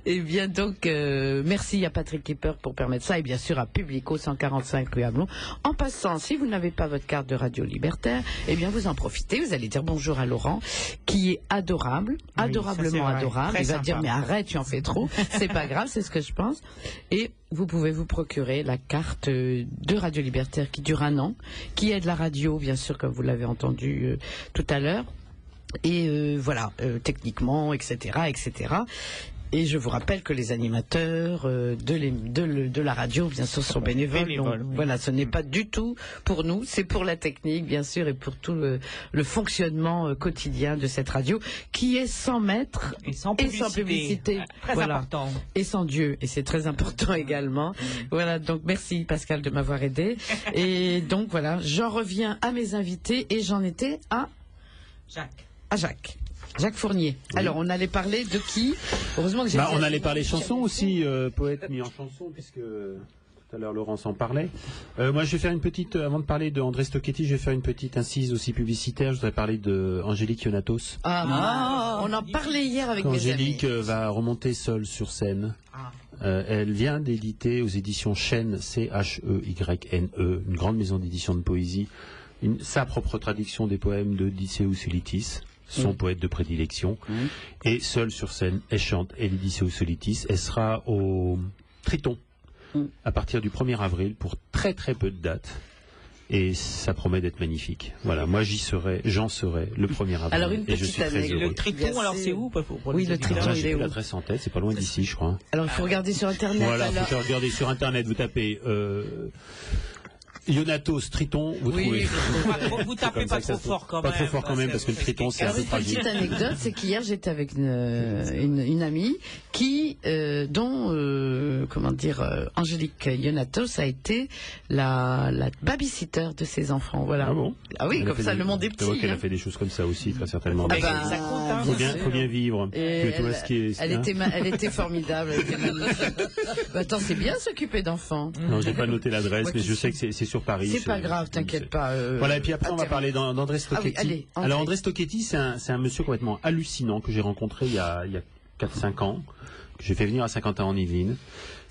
S1: Et bien donc, merci à Patrick Kipper pour permettre ça, et bien sûr à Publico 145 rue Amelot. En passant, si vous n'avez pas votre carte de Radio Libertaire, eh bien vous en profitez, vous allez dire bonjour à Laurent, qui est adorable, adorablement adorable. Il va dire mais arrête, tu en fais trop. C'est pas grave, c'est ce que je pense. Et vous pouvez vous procurer la carte de Radio Libertaire qui dure 1 an, qui aide la radio, bien sûr, comme vous l'avez entendu tout à l'heure. Et voilà, techniquement, etc., etc. Et je vous rappelle que les animateurs de la radio, bien sûr, sont bénévoles. Donc, voilà, ce n'est pas du tout pour nous, c'est pour la technique, bien sûr, et pour tout le fonctionnement quotidien de cette radio, qui est sans maître
S2: et sans publicité. Très important.
S1: Et sans Dieu, et c'est très important également. Voilà, donc merci Pascal de m'avoir aidé. Et donc voilà, j'en reviens à mes invités, et j'en étais à Jacques Fournier. Oui. Alors, on allait parler de qui? Heureusement que j'ai...
S6: on allait parler chansons aussi, poète mis en chanson, puisque tout à l'heure Laurence en parlait. Moi, je vais faire une petite, avant de parler de André Stocchetti, je vais faire une petite incise aussi publicitaire. Je voudrais parler de Angélique Ionatos.
S1: On en parlait hier avec mes amis.
S6: Angélique va remonter seule sur scène. Elle vient d'éditer aux éditions Chêne, C-H-E-Y-N-E, une grande maison d'édition de poésie, sa propre traduction des poèmes de Dicéus Solitis, son poète de prédilection. Et seule sur scène, elle chante Dicéus Solitis. Elle sera au Triton à partir du 1er avril pour très très peu de dates. Et ça promet d'être magnifique. Voilà, moi j'en serai le 1er avril.
S1: Alors une petite anecdote.
S2: Le Triton, alors c'est où
S1: Oui, le Triton,
S6: j'ai l'adresse en tête, c'est pas loin d'ici, je crois.
S1: Alors il faut regarder sur Internet.
S6: Voilà, il faut regarder sur Internet, vous tapez... Ionatos, Triton, vous trouvez.
S2: Vous tapez pas trop fort quand même.
S6: Pas trop fort quand même, parce que le Triton, c'est un peu tragique.
S1: Une petite anecdote, c'est qu'hier, j'étais avec une amie dont Angélique Ionatos a été la babysitter de ses enfants. Voilà.
S6: Ah bon?
S1: Ah oui, comme ça, le monde est petit.
S6: C'est vrai qu'elle a fait des choses comme ça aussi, très certainement.
S2: Ça compte, hein.
S6: Faut bien vivre.
S1: Elle était formidable. Attends, c'est bien s'occuper d'enfants.
S6: Non, j'ai pas noté l'adresse, mais je sais que c'est sur Paris.
S1: C'est pas grave, t'inquiète pas.
S6: Voilà, et puis après on va parler d'André Stocchetti. Alors André Stocchetti, c'est un monsieur complètement hallucinant que j'ai rencontré il y a 4-5 ans, que j'ai fait venir à Saint-Quentin en Yvelines.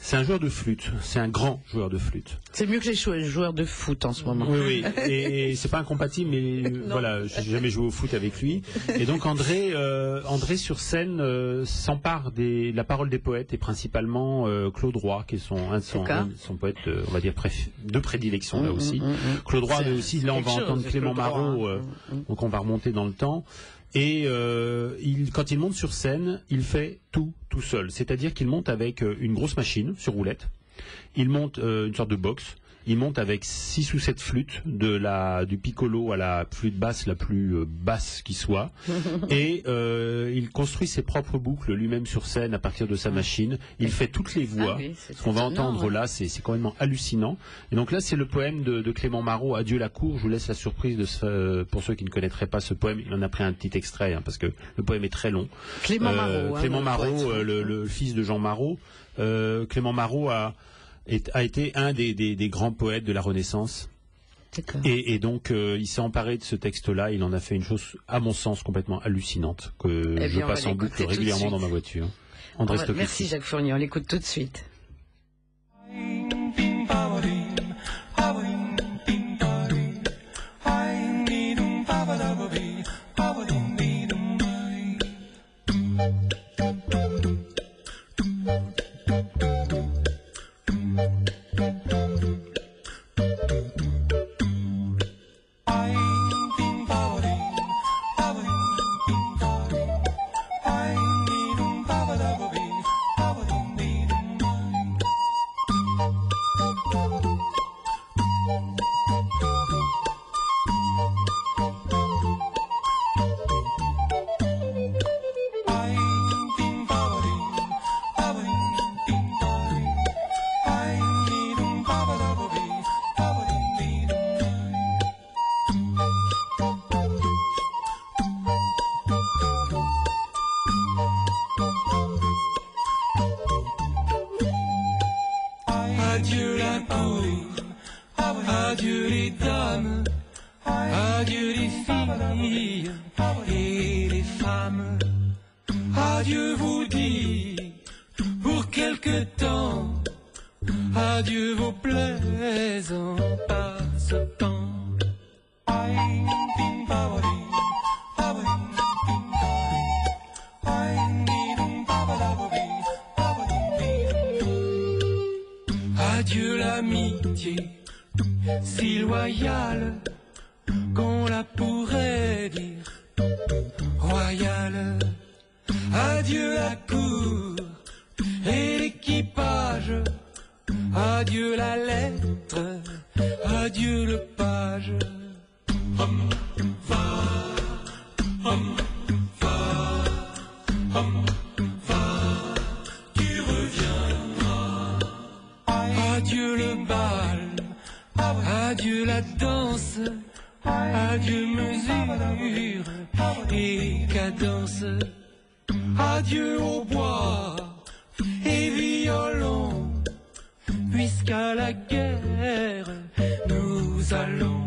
S6: C'est un joueur de flûte, c'est un grand joueur de flûte.
S1: C'est mieux que les joueurs de foot en ce moment.
S6: Oui, et c'est pas incompatible, mais voilà, j'ai jamais joué au foot avec lui. Et donc André sur scène s'empare de la parole des poètes, et principalement Claude Roy, qui est son poète, on va dire, de prédilection là aussi. Claude Roy, mais aussi, là on va entendre Clément Marot, donc on va remonter dans le temps. Et quand il monte sur scène, il fait tout seul. C'est-à-dire qu'il monte avec une grosse machine sur roulette. Il monte une sorte de box. Il monte avec 6 ou 7 flûtes, du piccolo à la flûte basse la plus basse qui soit. Et il construit ses propres boucles lui-même sur scène à partir de sa machine. Il fait toutes les voix. Ce qu'on va entendre là, c'est complètement hallucinant. Et donc là, c'est le poème de Clément Marot, Adieu la cour. Je vous laisse la surprise pour ceux qui ne connaîtraient pas ce poème. Il en a pris un petit extrait, parce que le poème est très long.
S1: Clément Marot,
S6: le fils de Jean Marot. Clément Marot a été un des grands poètes de la Renaissance. Et donc, il s'est emparé de ce texte-là. Il en a fait une chose, à mon sens, complètement hallucinante, que je passe en boucle régulièrement dans ma voiture.
S1: Merci Jacques Fournier, on l'écoute tout de suite.
S11: Adieu la cour, adieu les dames, adieu les filles et les femmes. Adieu vous dit pour quelque temps, adieu vos plaisants passe-temps. Adieu l'amitié si loyale qu'on la pourrait dire royale. Adieu la cour et l'équipage, adieu la lettre, adieu le page. Hum, va, hum, va, hum, va, tu reviendras. Adieu le bal, adieu la danse, adieu mesure et cadence. Adieu au bois et violon, puisqu'à la guerre nous allons.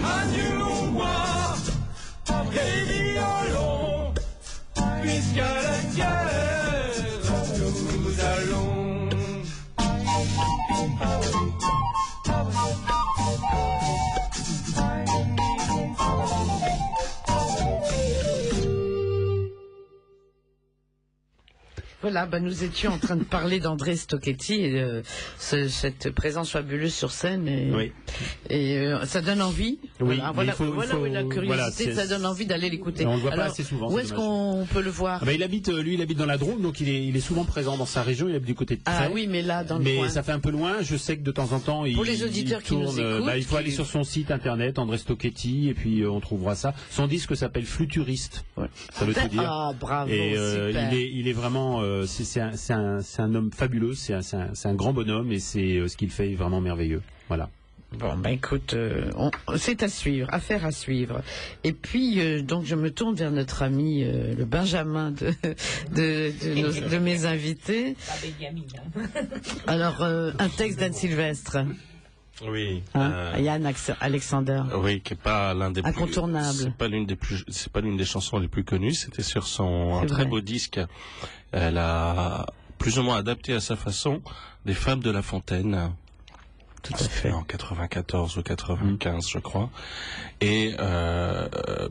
S11: Adieu au bois et violon, jusqu'à la gare, nous allons.
S1: Voilà, nous étions en train de parler d'André Stocchetti et de cette présence fabuleuse sur scène. Et ça donne envie.
S6: Oui,
S1: voilà la curiosité, ça donne envie d'aller l'écouter.
S6: On le voit pas assez souvent.
S1: Où est-ce qu'on peut le voir?
S6: Il habite dans la Drôme, donc il est souvent présent dans sa région. Il habite du côté de Trèves.
S1: Ah oui, mais là, dans le coin.
S6: Mais ça fait un peu loin. Je sais que de temps en temps,
S1: pour les auditeurs
S6: il tourne,
S1: qui nous écoutent,
S6: il faut aller sur son site internet, André Stocchetti, et puis on trouvera ça. Son disque s'appelle Futuriste. Ouais. Ça veut tout dire.
S1: Ah, bravo,
S6: et
S1: super.
S6: il est vraiment, c'est un homme fabuleux, c'est un grand bonhomme, et c'est ce qu'il fait est vraiment merveilleux. Voilà.
S1: Bon, écoute, c'est à suivre, affaire à suivre. Et puis, donc, je me tourne vers notre ami, le Benjamin de mes invités. Alors, un texte d'Anne Sylvestre.
S5: Oui.
S1: Yann Alexander.
S5: Oui, qui est pas l'un des
S1: incontournable.
S5: C'est pas l'une des chansons les plus connues. C'était sur un très beau disque. Elle a plus ou moins adapté à sa façon Les Femmes de La Fontaine.
S1: Tout à fait.
S5: En 94 ou 95, je crois. Et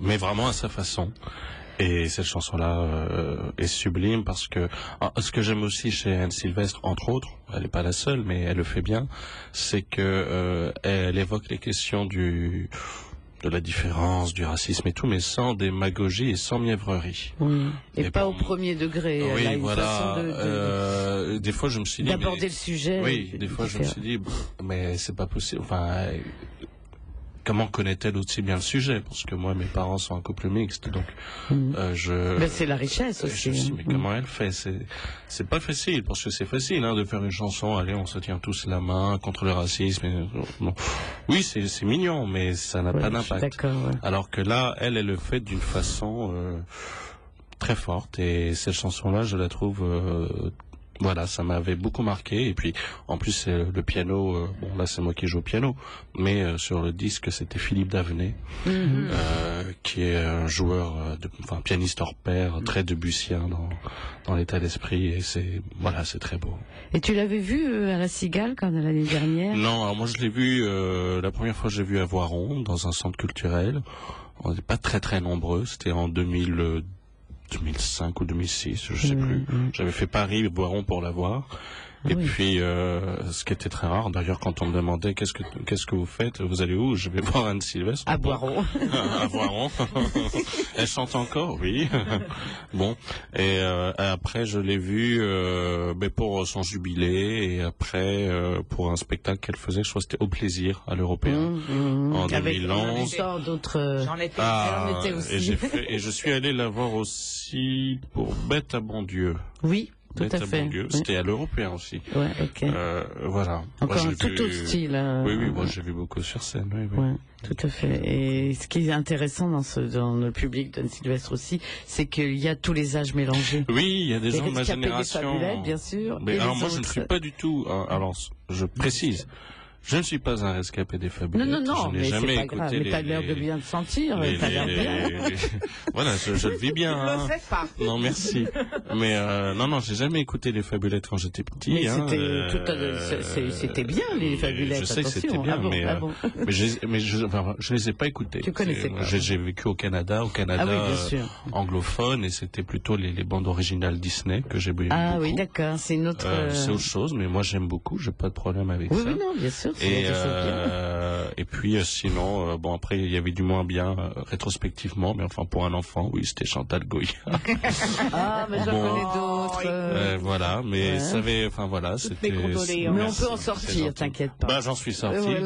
S5: mais vraiment à sa façon. Et cette chanson-là est sublime parce que ce que j'aime aussi chez Anne Sylvestre, entre autres, elle n'est pas la seule, mais elle le fait bien, c'est que elle évoque les questions de la différence, du racisme et tout, mais sans démagogie et sans mièvrerie.
S1: Oui. Et pas au premier degré.
S5: Oui,
S1: elle a une
S5: voilà.
S1: façon
S5: des fois, je me suis dit
S1: d'aborder le sujet.
S5: Oui, des fois, je me suis dit, mais c'est pas possible. Enfin, comment connaît-elle aussi bien le sujet? Parce que moi, mes parents sont un couple mixte, donc
S1: Mais c'est la richesse aussi.
S5: Je me suis dit, mais comment elle fait? C'est pas facile, parce que c'est facile de faire une chanson. Allez, on se tient tous la main contre le racisme. Non. Oui, c'est mignon, mais ça n'a pas d'impact. Alors que là, elle le fait d'une façon très forte, et cette chanson-là, je la trouve. Voilà, ça m'avait beaucoup marqué. Et puis, en plus, le piano, bon, là, c'est moi qui joue au piano, mais sur le disque, c'était Philippe Davenet, qui est un joueur, pianiste hors pair, très debussien dans l'état d'esprit, et c'est très beau.
S1: Et tu l'avais vu à la Cigale l'année dernière?
S5: Non, alors moi, je l'ai vu, la première fois, j'ai vu à Voiron, dans un centre culturel. On n'était pas très très nombreux, c'était en 2005 ou 2006, je sais plus. J'avais fait Paris-Voiron pour la voir. Et puis, ce qui était très rare, d'ailleurs, quand on me demandait qu'est-ce que vous faites, vous allez où? Je vais voir Anne Sylvestre.
S1: À Voiron.
S5: À Voiron. Elle chante encore, oui. Bon. Et après, je l'ai vue pour son jubilé, et après pour un spectacle qu'elle faisait, je crois que c'était Au Plaisir à l'Européen en 2011.
S1: Avec d'autres.
S2: J'en étais
S1: aussi.
S5: Et je suis allé la voir aussi pour Bête à bon Dieu.
S1: Oui. Tout à fait.
S5: C'était à l'Européen aussi.
S1: Ouais, ok.
S5: Voilà.
S1: Encore un tout autre style.
S5: Oui, moi j'ai vu beaucoup sur scène. Oui.
S1: Ouais, tout à fait. Et ce qui est intéressant dans le public d'Anne Sylvestre aussi, c'est qu'il y a tous les âges mélangés.
S5: Oui, il y a des gens de ma génération.
S1: Des fabulettes, bien sûr.
S5: Mais alors moi, je ne suis pas du tout. Alors, je précise. Je ne suis pas un rescapé des fabulettes.
S1: Non,
S5: je n'ai jamais écouté
S1: grave. Mais t'as l'air de bien te sentir. T'as l'air bien.
S5: Voilà, je le vis bien.
S1: Ne le fais pas.
S5: Non, merci. Mais non, j'ai jamais écouté les fabulettes quand j'étais petit.
S1: Mais c'était bien les fabulettes.
S5: Je sais que c'était bien, mais je les ai pas écoutées.
S1: Tu connaissais pas.
S5: J'ai vécu au Canada anglophone, et c'était plutôt les bandes originales Disney que j'ai beaucoup.
S1: Ah oui, d'accord, c'est une autre.
S5: C'est autre chose, mais moi j'aime beaucoup. J'ai pas de problème avec ça.
S1: Oui, non, bien sûr.
S5: Et puis sinon, après il y avait du moins bien rétrospectivement, mais enfin pour un enfant, oui, c'était Chantal Goya.
S1: Ah, mais j'en connais d'autres.
S5: Voilà, mais c'était.
S1: Mais on peut en sortir, t'inquiète pas.
S5: J'en suis sorti,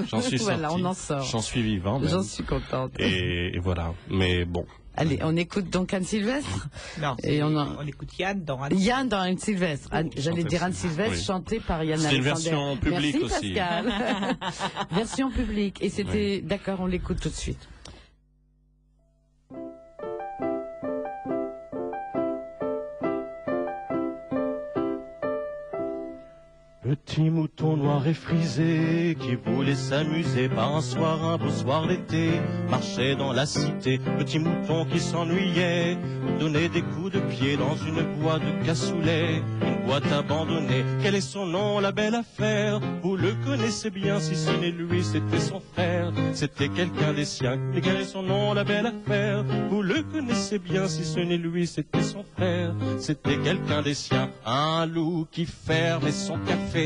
S1: Voilà, on en sort.
S5: J'en suis vivant.
S1: J'en suis contente.
S5: Et voilà, mais bon.
S1: Allez, on écoute donc Anne Sylvestre.
S2: Non,
S1: et
S2: on écoute Yann dans
S1: Anne Sylvestre. J'allais dire Anne Sylvestre, chantée par Yann Alexander.
S5: C'est une version publique.
S1: Merci,
S5: aussi.
S1: Pascal. Version publique. Et c'était d'accord, on l'écoute tout de suite.
S12: Petit mouton noir et frisé qui voulait s'amuser par un soir, un beau soir d'été, marchait dans la cité. Petit mouton qui s'ennuyait, donnait des coups de pied dans une boîte de cassoulet, une boîte abandonnée. Quel est son nom, la belle affaire? Vous le connaissez bien, si ce n'est lui, c'était son frère. C'était quelqu'un des siens. Et quel est son nom, la belle affaire? Vous le connaissez bien, si ce n'est lui, c'était son frère. C'était quelqu'un des siens. Un loup qui fermait son café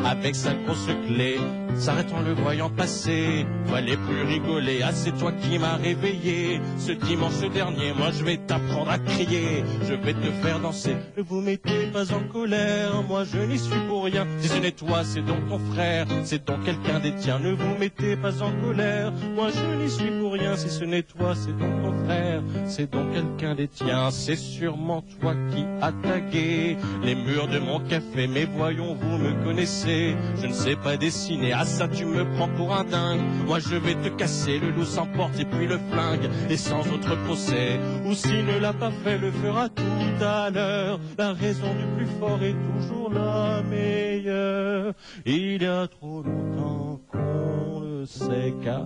S12: avec sa grosse clé, s'arrête en le voyant passer. Fallait plus rigoler, ah c'est toi qui m'as réveillé ce dimanche dernier. Moi je vais t'apprendre à crier, je vais te faire danser. Ne vous mettez pas en colère, moi je n'y suis pour rien. Si ce n'est toi, c'est donc ton frère, c'est donc quelqu'un des tiens. Ne vous mettez pas en colère, moi je n'y suis pour rien. Si ce n'est toi, c'est donc ton frère, c'est donc quelqu'un des tiens. C'est sûrement toi qui as tagué les murs de mon café. Mais voyons, vous me connaissez, je ne sais pas dessiner. Ah ça tu me prends pour un dingue, moi je vais te casser. Le loup s'emporte et puis le flingue, et sans autre procès. Ou s'il ne l'a pas fait, le fera tout à l'heure. La raison du plus fort est toujours la meilleure. Il y a trop longtemps qu'on le sait, car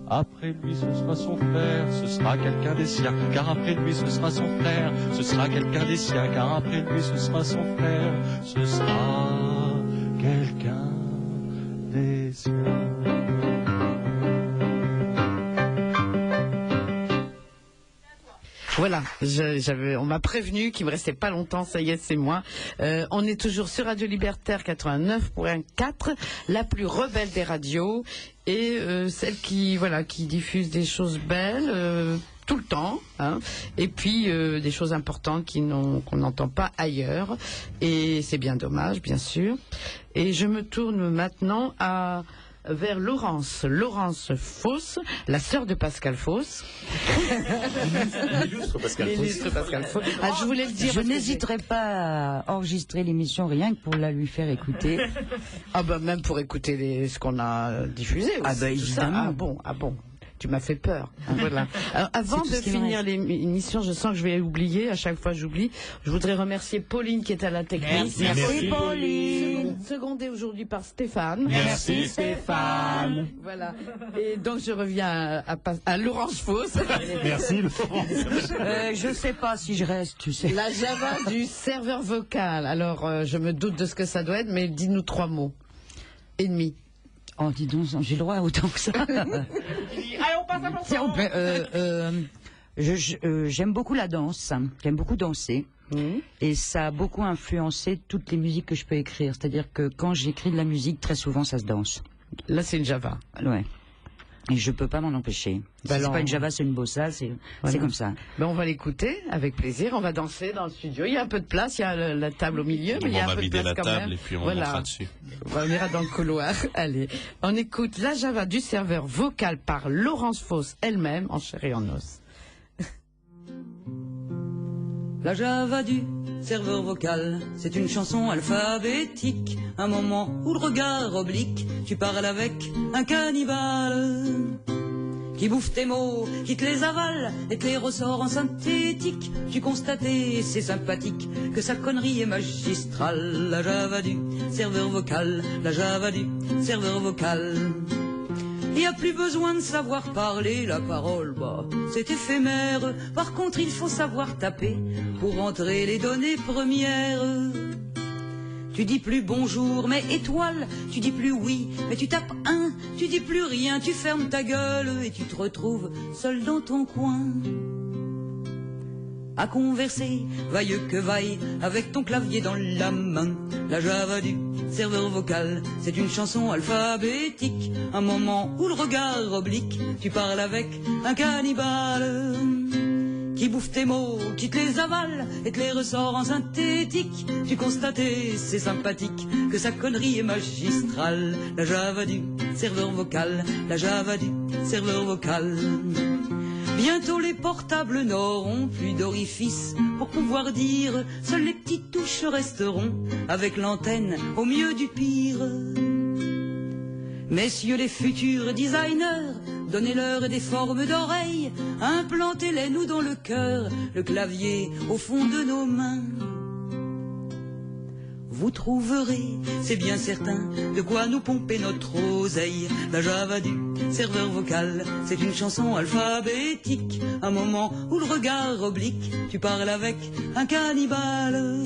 S12: après lui ce sera son frère, ce sera quelqu'un des siens. Car après lui ce sera son frère, ce sera quelqu'un des siens. Car après lui ce sera son frère, ce sera quelqu'un des siens.
S1: Voilà, on m'a prévenu qu'il me restait pas longtemps, ça y est, c'est moi. On est toujours sur Radio Libertaire 89.4, la plus rebelle des radios et celle qui diffuse des choses belles tout le temps, hein, et puis des choses importantes qu'on n'entend pas ailleurs. Et c'est bien dommage, bien sûr. Et je me tourne maintenant vers Laurence Fausse, la sœur de Pascal Fausse.
S6: L'illustre Pascal Fausse.
S1: Ah, je voulais le dire.
S8: Je n'hésiterai pas à enregistrer l'émission rien que pour la lui faire écouter.
S1: Ah bah même pour écouter ce qu'on a diffusé aussi.
S8: Ah bah évidemment.
S1: Ah bon. Tu m'as fait peur. Voilà. Alors, avant de finir l'émission, je sens que je vais oublier. À chaque fois, j'oublie. Je voudrais remercier Pauline qui est à la technique.
S8: Merci Pauline.
S1: Secondée aujourd'hui par Stéphane.
S6: Merci Stéphane.
S1: Voilà. Et donc je reviens à Laurence Fausse.
S6: Merci Laurence.
S8: Je sais pas si je reste, tu sais.
S1: La Java du serveur vocal. Alors, je me doute de ce que ça doit être, mais dis-nous 3 mots et demi.
S8: Oh, dis donc, j'ai le droit à autant que ça.
S11: Allez, on passe à
S8: j'aime beaucoup la danse. J'aime beaucoup danser. Et ça a beaucoup influencé toutes les musiques que je peux écrire. C'est-à-dire que quand j'écris de la musique, très souvent, ça se danse.
S1: Là, c'est une Java.
S8: Ouais. Et je peux pas m'en empêcher.
S1: Bah
S8: c'est pas une Java, c'est une bossa, c'est comme ça.
S1: Ben on va l'écouter avec plaisir. On va danser dans le studio. Il y a un peu de place, il y a la table au milieu, mais il y a un peu de place quand même. On va vider la table
S5: et puis on montera dessus.
S1: On ira dans le couloir. Allez, on écoute la Java du serveur vocal par Laurence Fausse elle-même, en chair et en os.
S9: La Java du serveur vocal, c'est une chanson alphabétique, un moment où le regard oblique, tu parles avec un cannibale qui bouffe tes mots, qui te les avale et te les ressort en synthétique. Tu constatais, c'est sympathique, que sa connerie est magistrale. La Java du serveur vocal, la Java du serveur vocal. Il n'y a plus besoin de savoir parler, la parole, bah, c'est éphémère. Par contre, il faut savoir taper pour entrer les données premières. Tu dis plus bonjour, mais étoile. Tu dis plus oui, mais tu tapes 1. Tu dis plus rien, tu fermes ta gueule et tu te retrouves seul dans ton coin. À converser, vaille que vaille, avec ton clavier dans la main. La Java du serveur vocal, c'est une chanson alphabétique, un moment où le regard oblique, tu parles avec un cannibale qui bouffe tes mots, qui te les avale et te les ressort en synthétique. Tu constatais, c'est sympathique, que sa connerie est magistrale. La Java du serveur vocal, la Java du serveur vocal. Bientôt les portables n'auront plus d'orifice pour pouvoir dire, seules les petites touches resteront avec l'antenne au mieux du pire. Messieurs les futurs designers, donnez-leur des formes d'oreilles, implantez-les nous dans le cœur, le clavier au fond de nos mains. vous trouverez, c'est bien certain, de quoi nous pomper notre oseille. La Java du serveur vocal, c'est une chanson alphabétique, un moment où le regard oblique, tu parles avec un cannibale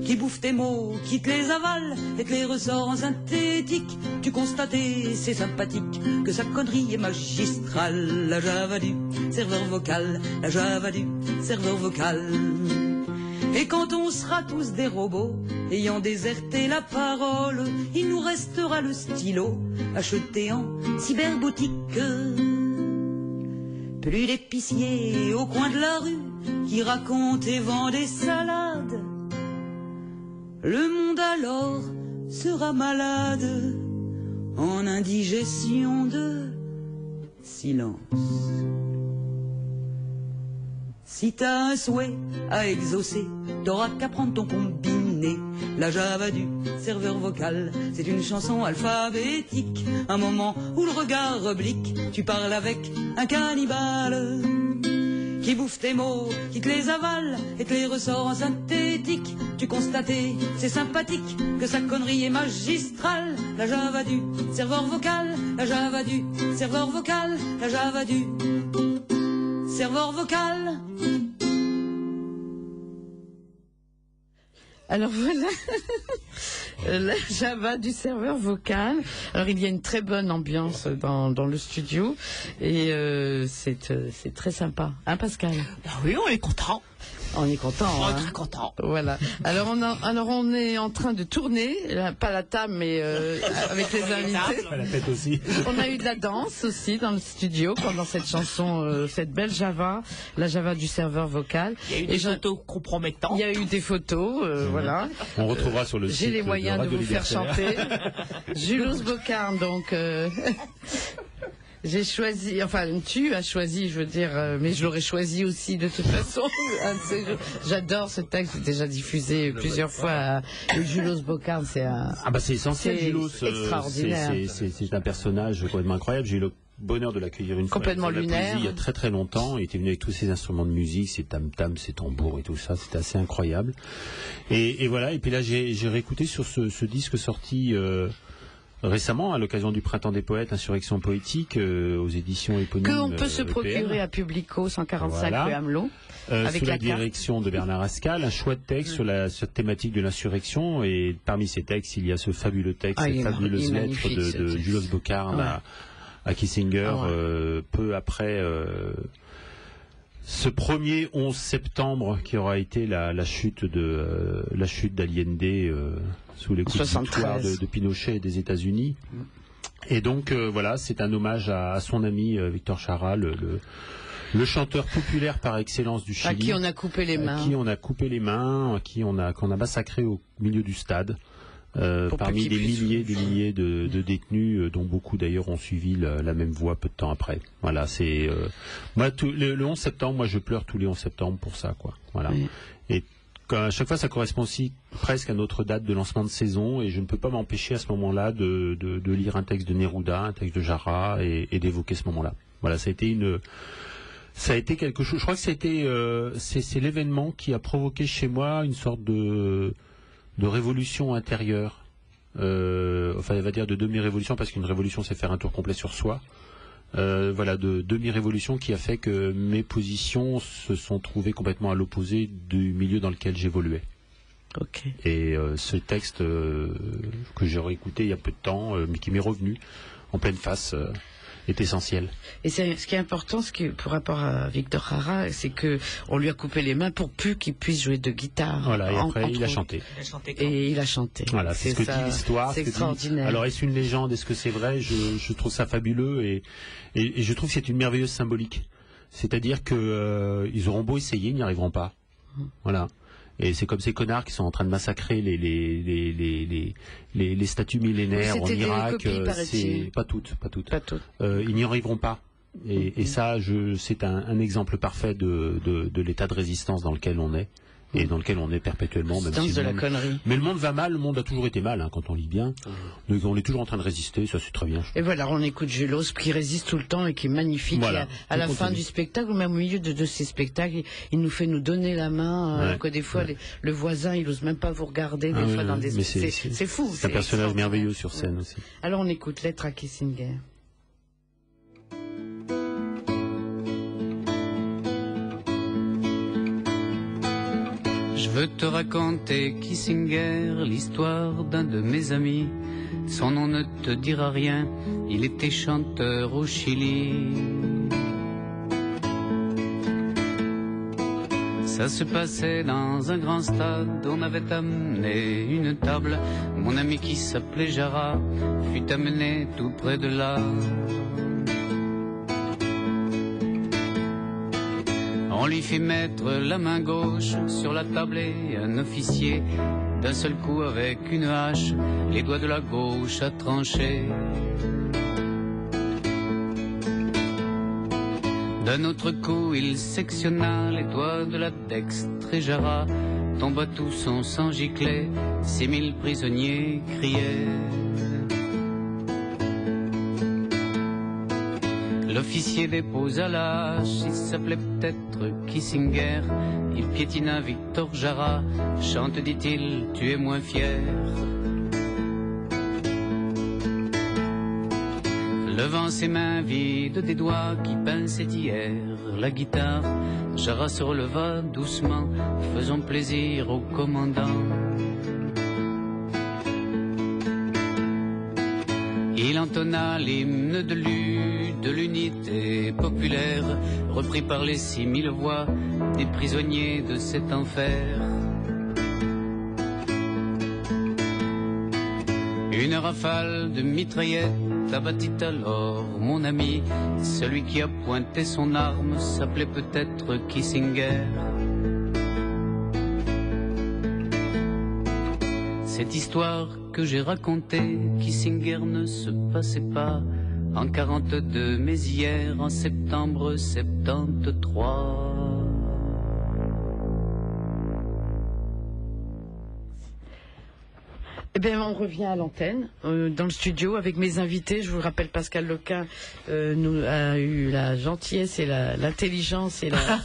S9: qui bouffe tes mots, qui te les avale et te les ressort en synthétique. Tu constates, c'est sympathique, que sa connerie est magistrale. La Java du serveur vocal, la Java du serveur vocal. Et quand on sera tous des robots, ayant déserté la parole, il nous restera le stylo, acheté en cyberboutique. Plus d'épiciers au coin de la rue, qui racontent et vendent des salades. Le monde alors sera malade, en indigestion de silence. Si t'as un souhait à exaucer, t'auras qu'à prendre ton combiné. La Java du serveur vocal, c'est une chanson alphabétique, un moment où le regard oblique, tu parles avec un cannibale qui bouffe tes mots, qui te les avale et te les ressort en synthétique. Tu constates, c'est sympathique, que sa connerie est magistrale. La Java du serveur vocal, la Java du serveur vocal, la Java du serveur vocal.
S1: Alors voilà, la Java du serveur vocal. Alors il y a une très bonne ambiance dans le studio et c'est très sympa, hein Pascal?
S2: Oui, on est content.
S1: On est content.
S2: On est
S1: hein.
S2: très content.
S1: Voilà. Alors on est en train de tourner, pas la table mais avec les invités.
S6: Pas la tête aussi.
S1: On a eu de la danse aussi dans le studio pendant cette chanson, cette belle Java, la Java du serveur vocal.
S2: Il y a eu des photos compromettantes.
S1: Il y a eu des photos, voilà.
S6: On retrouvera sur le site.
S1: J'ai les moyens de
S6: Radio
S1: vous faire chanter. Julos Bocarn, donc. J'ai choisi, enfin tu as choisi, je veux dire, mais je l'aurais choisi aussi de toute façon. J'adore ce texte, déjà diffusé plusieurs fois. Julos Bocarn, c'est un.
S6: Ah bah c'est essentiel, Julos.
S1: Extraordinaire.
S6: C'est un personnage complètement incroyable. J'ai eu le bonheur de l'accueillir une fois.
S1: Complètement lunaire.
S6: Il y a très très longtemps. Il était venu avec tous ses instruments de musique, ses tam-tams, ses tambours et tout ça. C'était assez incroyable. Et voilà. Et puis là, j'ai réécouté sur ce disque sorti. Récemment, à l'occasion du Printemps des Poètes, Insurrection poétique, aux éditions éponymes.
S1: Que on peut se procurer à Publico 145 rue Amelot.
S6: Sous la direction de Bernard Ascal, un chouette texte sur la thématique de l'insurrection. Et parmi ces textes, il y a ce fabuleux texte, cette fabuleuse lettre de Julos Bocarn à Kissinger, peu après ce premier 11 septembre qui aura été la chute d'Allende sous les coups de victoire de Pinochet et des États-Unis. Et donc voilà, c'est un hommage à son ami Victor Jara, le chanteur populaire par excellence du Chili.
S1: À qui on a coupé les mains.
S6: À qui on a coupé les mains, qu'on a massacré au milieu du stade. Parmi des milliers de détenus, dont beaucoup d'ailleurs ont suivi la même voie peu de temps après. Voilà, c'est moi le 11 septembre, moi je pleure tous les 11 septembre pour ça, quoi. Voilà. Oui. Et à chaque fois, ça correspond aussi presque à notre date de lancement de saison, et je ne peux pas m'empêcher à ce moment-là de lire un texte de Neruda, un texte de Jara, et d'évoquer ce moment-là. Voilà, ça a été quelque chose. Je crois que c'est l'événement qui a provoqué chez moi une sorte de révolution intérieure, enfin, on va dire de demi-révolution, parce qu'une révolution, c'est faire un tour complet sur soi. Voilà, de demi-révolution qui a fait que mes positions se sont trouvées complètement à l'opposé du milieu dans lequel j'évoluais.
S1: Okay.
S6: Et ce texte que j'ai réécouté il y a peu de temps, mais qui m'est revenu en pleine face, est essentiel. Et
S1: ce qui est important, par rapport à Victor Jara, c'est que on lui a coupé les mains pour plus qu'il puisse jouer de guitare.
S6: Voilà, et après il a chanté.
S1: Et il a chanté.
S6: Voilà, c'est ce que dit l'histoire.
S1: C'est extraordinaire.
S6: Alors est-ce une légende, est-ce que c'est vrai? Je trouve ça fabuleux et je trouve que c'est une merveilleuse symbolique. C'est-à-dire que ils auront beau essayer, ils n'y arriveront pas. Voilà. Et c'est comme ces connards qui sont en train de massacrer les statues millénaires en Irak. C'est pas toutes. Ils n'y arriveront pas. Et ça, c'est un exemple parfait de l'état de résistance dans lequel on est. et dans lequel on est perpétuellement. Même si
S1: de la connerie.
S6: Mais le monde va mal, le monde a toujours été mal, hein, quand on lit bien. Donc on est toujours en train de résister, ça c'est très bien.
S1: Et voilà, on écoute Julos qui résiste tout le temps et qui est magnifique.
S6: Voilà,
S1: à la fin du spectacle, ou même au milieu de ces spectacles, il nous fait nous donner la main, alors que des fois le voisin il n'ose même pas vous regarder, des fois dans des... C'est fou.
S6: C'est un personnage merveilleux sur scène aussi.
S1: Alors on écoute Lettre à Kissinger.
S13: Je veux te raconter, Kissinger, l'histoire d'un de mes amis. Son nom ne te dira rien, il était chanteur au Chili. Ça se passait dans un grand stade, on avait amené une table. Mon ami qui s'appelait Jara fut amené tout près de là. On lui fit mettre la main gauche sur la table et un officier, d'un seul coup avec une hache, les doigts de la gauche a tranché. D'un autre coup il sectionna les doigts de la dextre et Jara tomba tout son sang giclait, 6000 prisonniers criaient. L'officier déposa la hache, il s'appelait peut-être Kissinger. Il piétina Victor Jara, chante, dit-il, tu es moins fier. Levant ses mains vides des doigts qui pinçaient hier la guitare, Jara se releva doucement, faisant plaisir au commandant. Il entonna l'hymne de l'unité populaire, repris par les 6000 voix des prisonniers de cet enfer. Une rafale de mitraillettes abattit alors mon ami. Celui qui a pointé son arme s'appelait peut-être Kissinger. Cette histoire que j'ai racontée, Kissinger ne se passait pas en 42, mais hier, en septembre 73.
S1: Eh bien, on revient à l'antenne, dans le studio, avec mes invités. Je vous rappelle, Pascal Lequin nous a eu la gentillesse et l'intelligence et la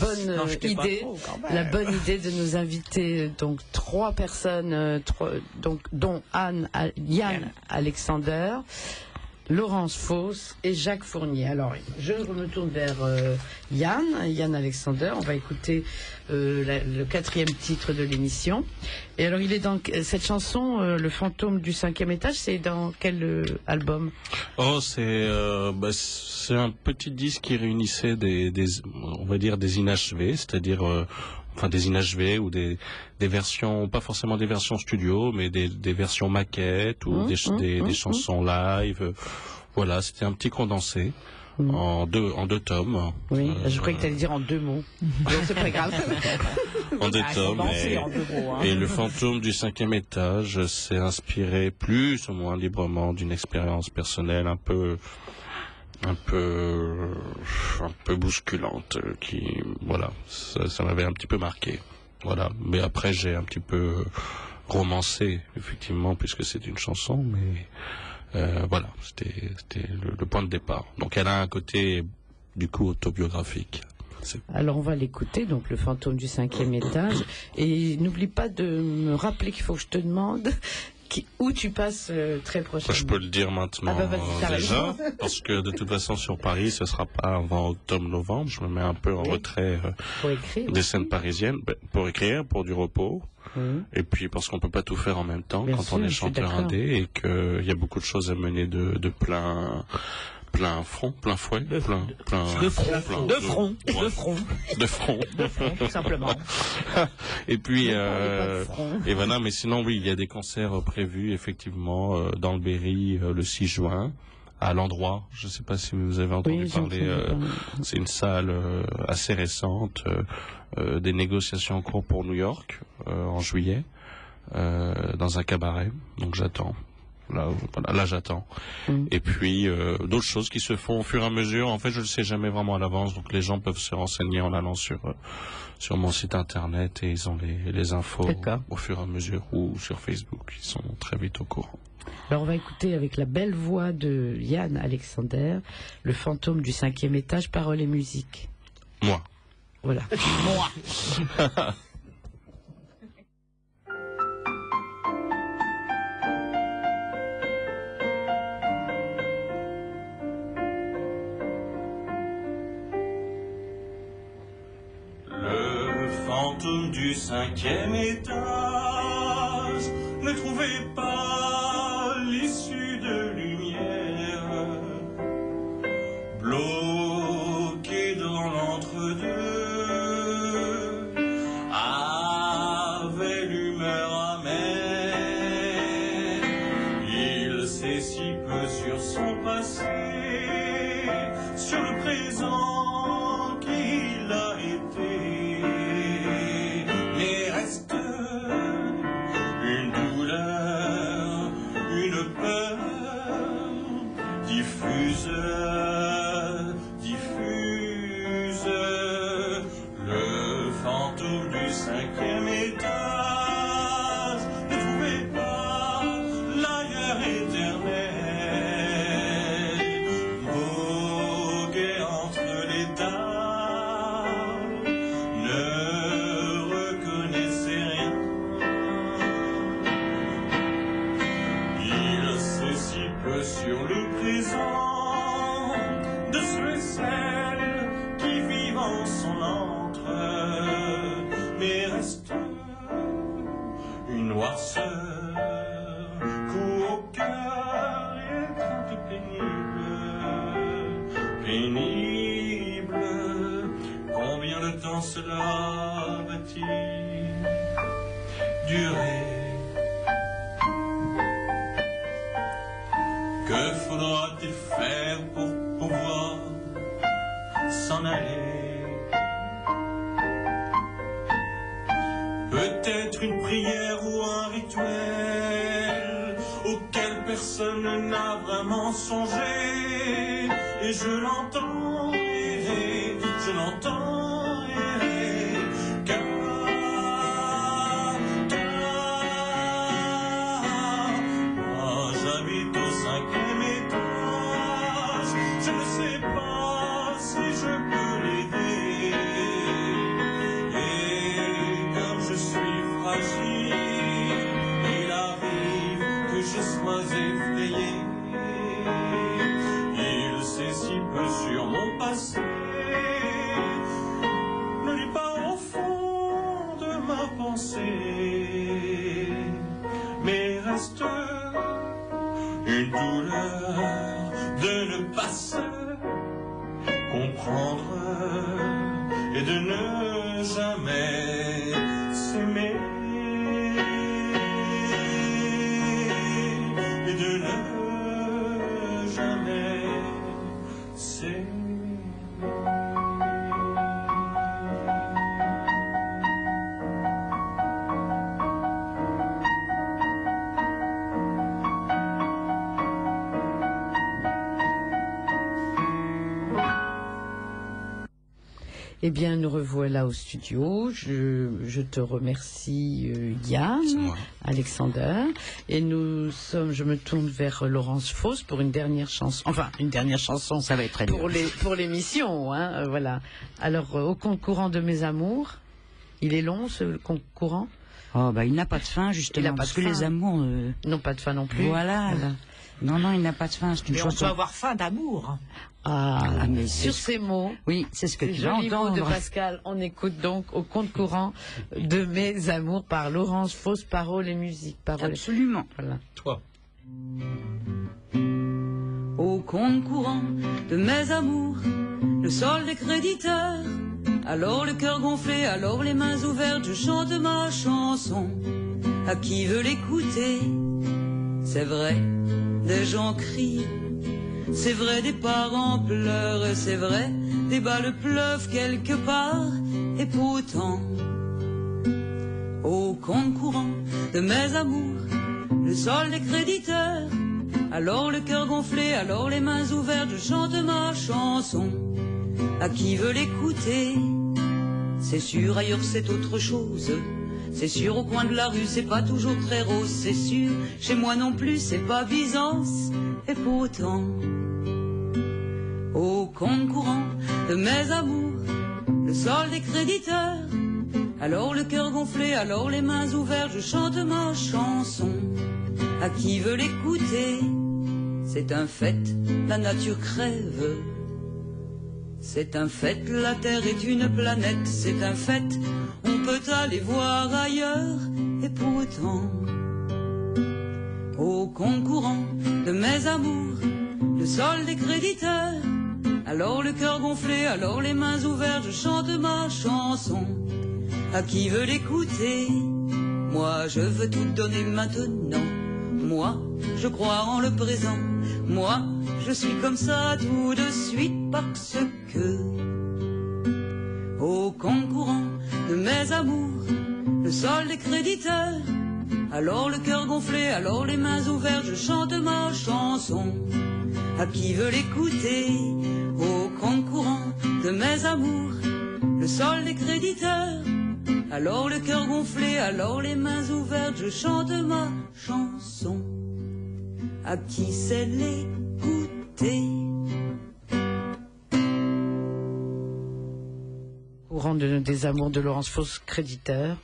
S1: bonne idée, la bonne idée de nous inviter donc 3 personnes, dont Yann Alexander, Laurence Fosse et Jacques Fournier. Alors, je me tourne vers Yann Alexander. On va écouter le 4e titre de l'émission. Et alors, il est dans cette chanson, Le fantôme du 5e étage. C'est dans quel album?
S5: Oh, c'est un petit disque qui réunissait on va dire des inachevés, c'est-à-dire des inachevés ou des versions, pas forcément des versions studio, mais des versions maquettes ou des chansons live. Voilà, c'était un petit condensé en deux tomes.
S1: Oui, je croyais que tu allais dire en 2 mots. Non, c'est pas grave.
S5: En 2 tomes. Et Le fantôme du 5e étage s'est inspiré plus ou moins librement d'une expérience personnelle un peu bousculante, ça m'avait un petit peu marqué. Voilà. Mais après, j'ai un petit peu romancé, effectivement, puisque c'est une chanson, mais voilà, c'était le point de départ. Donc elle a un côté, du coup, autobiographique.
S1: Alors on va l'écouter, donc Le fantôme du 5e étage. Et n'oublie pas de me rappeler qu'il faut que je te demande où tu passes très prochainement.
S5: Je peux le dire maintenant déjà, parce que de toute façon sur Paris, ce sera pas avant octobre-novembre. Je me mets un peu en retrait des scènes parisiennes, pour écrire, pour du repos. Et puis parce qu'on peut pas tout faire en même temps quand on est chanteur indé, et qu'il y a beaucoup de choses à mener de plein front, plein fouet, de front,
S2: tout simplement.
S5: Et puis, et voilà, mais sinon, oui, il y a des concerts prévus, effectivement, dans le Berry, le 6 juin, à l'endroit. Je ne sais pas si vous avez entendu parler, c'est une salle assez récente, des négociations en cours pour New York, en juillet, dans un cabaret, donc j'attends. Là, j'attends. Et puis d'autres choses qui se font au fur et à mesure. En fait, je le sais jamais vraiment à l'avance, donc les gens peuvent se renseigner en allant sur mon site internet et ils ont les infos au fur et à mesure, ou sur Facebook. Ils sont très vite au courant.
S1: Alors on va écouter avec la belle voix de Yann Alexander, Le fantôme du 5e étage, paroles et musique.
S5: Moi.
S1: Voilà.
S11: Moi.
S7: Le fantôme du 5e étage ne trouvait pas l'issue de lumière, bloqué dans l'entre-deux, avait l'humeur amère. Il sait si peu sur son passé, sur le présent qu'il a été, mais reste une douleur, une peur diffuse, le fantôme du 5e étage ne trouvait pas l'ailleurs éternel, voguait entre les tables, ne reconnaissait rien. Il sait si peu sur le présent de ceux et celles qui vivent en son antre, mais reste une noirceur court au cœur et crainte pénible. Combien de temps cela va-t-il durer? Que faudra-t-il faire pour pouvoir s'en aller? Peut-être une prière ou un rituel auquel personne n'a vraiment songé. Et je l'entends errer, je l'entends errer, car moi j'habite au 5e étage. Je ne sais pas si je peux l'aider. Et comme je suis fragile, il arrive que je sois effrayé. Il sait si peu sur mon passé, ne lis pas au fond de ma pensée, mais reste une douleur de ne pas se comprendre et de ne jamais s'aimer, et de ne jamais s'aimer.
S1: Eh bien, nous revoilà au studio. Je te remercie, Yann, Alexander. Et je me tourne vers Laurence Fosse pour une dernière chanson. Enfin, une dernière chanson.
S8: Ça va être très dur.
S1: Pour l'émission, hein, voilà. Alors, au compte courant de mes amours. Il est long, ce compte courant?
S8: Oh, bah, il n'a pas de fin, justement. Parce que les amours.
S1: N'ont pas de fin non plus.
S8: Voilà. Non, il n'a pas de fin. C'est une
S11: Mais
S8: chanson.
S11: on peut avoir faim d'amour.
S8: Mais
S1: sur ces mots,
S8: oui, c'est ce que tu vas entendre.
S1: Mots de Pascal, on écoute donc au compte courant de mes amours par Laurence Fosse, paroles et musique.
S8: Absolument.
S1: Voilà.
S6: Toi.
S9: Au compte courant de mes amours, le solde des créditeurs. Alors le cœur gonflé, alors les mains ouvertes, je chante ma chanson. À qui veut l'écouter? C'est vrai, des gens crient. C'est vrai, des parents pleurent, c'est vrai, des balles pleuvent quelque part, et pourtant, au compte courant de mes amours, le sol des créditeurs. Alors le cœur gonflé, alors les mains ouvertes, je chante ma chanson. À qui veut l'écouter? C'est sûr, ailleurs c'est autre chose. C'est sûr, au coin de la rue, c'est pas toujours très rose. C'est sûr, chez moi non plus, c'est pas Byzance. Et pourtant, au compte courant de mes amours, le sol des créditeurs. Alors le cœur gonflé, alors les mains ouvertes, je chante ma chanson. À qui veut l'écouter? C'est un fait, la nature crève. C'est un fait, la Terre est une planète. C'est un fait, on peut aller voir ailleurs. Et pourtant, au compte courant de mes amours, le sol des créditeurs. Alors le cœur gonflé, alors les mains ouvertes, je chante ma chanson. À qui veut l'écouter? Moi je veux tout donner maintenant. Moi je crois en le présent. Moi je suis comme ça tout de suite parce que au compte courant de mes amours, le sol des créditeurs. Alors le cœur gonflé, alors les mains ouvertes, je chante ma chanson. À qui veut l'écouter? Au compte courant de mes amours, le sol des créditeurs. Alors le cœur gonflé, alors les mains ouvertes, je chante ma chanson. À qui sait l'écouter?
S1: Courant des amours de Laurence Fosse, créditeur.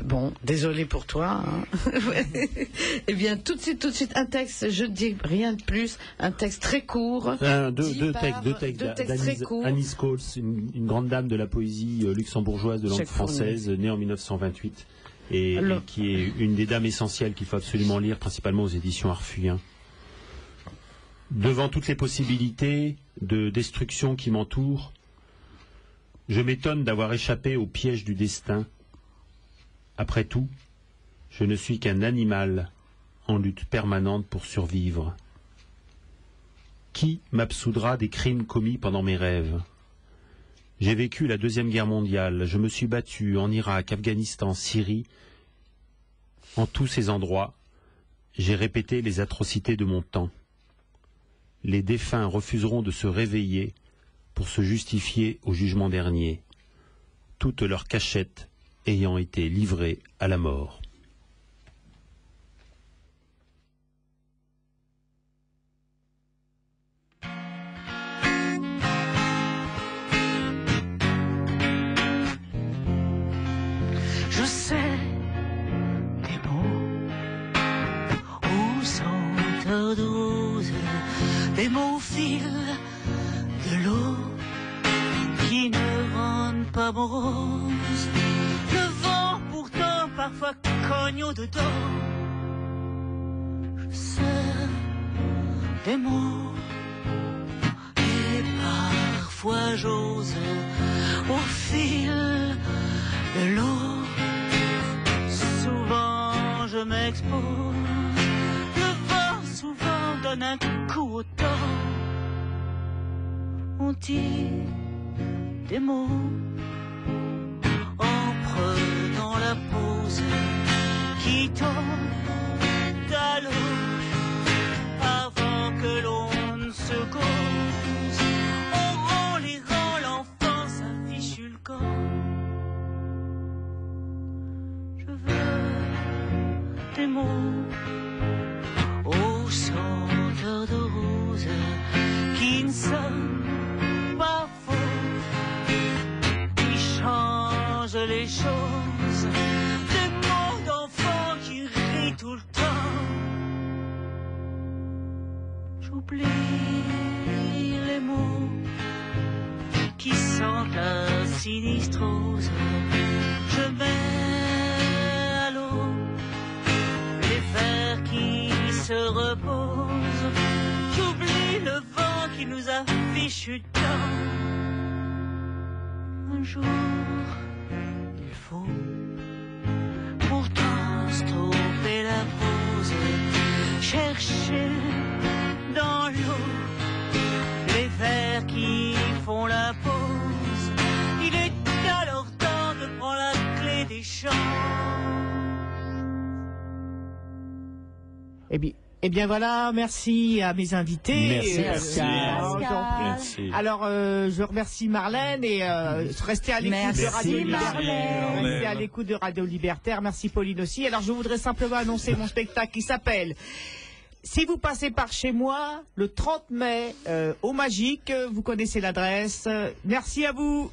S1: Bon, désolé pour toi. Hein. Eh bien, tout de suite, un texte, je ne dis rien de plus, un texte très court.
S6: Deux textes
S1: très courts.
S6: Annie Scholes, une grande dame de la poésie luxembourgeoise de langue française, née en 1928, et qui est une des dames essentielles qu'il faut absolument lire, principalement aux éditions Arfuyen. Devant toutes les possibilités de destruction qui m'entourent, je m'étonne d'avoir échappé au piège du destin. Après tout, je ne suis qu'un animal en lutte permanente pour survivre. Qui m'absoudra des crimes commis pendant mes rêves? J'ai vécu la Deuxième Guerre mondiale, je me suis battu en Irak, Afghanistan, Syrie. En tous ces endroits, j'ai répété les atrocités de mon temps. Les défunts refuseront de se réveiller pour se justifier au jugement dernier, toutes leurs cachettes ayant été livrées à la mort.
S3: Je sais des mots aux senteurs de rose, des mots au fil de l'eau qui ne rendent pas morose. Le vent pourtant parfois cogne au-dedans. Je sais des mots et parfois j'ose au fil de l'eau. Souvent je m'expose. Le vent souvent donne un coup au temps. On dit des mots en prenant la pause qui tombe à l'eau avant que l'on ne se cause. On rend les rangs, l'enfant s'affiche le camp. Je veux des mots aux senteurs de rose qui ne sonnent pas faux, qui change les choses, des mots d'enfants qui rient tout le temps. J'oublie les mots qui sentent la sinistrose. Je mets à l'eau les vers qui se reposent. J'oublie le vent qui nous affiche du temps. Un jour, il faut pourtant stopper la pause, chercher dans l'eau les vers qui font la pause. Il est alors temps de prendre la clé des champs.
S14: Eh bien voilà, merci à mes invités.
S6: Merci, Pascal.
S5: Merci.
S14: Alors, je remercie Marlène et restez à l'écoute de Radio Libertaire. Restez à l'écoute de Radio Libertaire. Merci Pauline aussi. Alors, je voudrais simplement annoncer mon spectacle qui s'appelle Si vous passez par chez moi, le 30 mai, au Magique. Vous connaissez l'adresse. Merci à vous.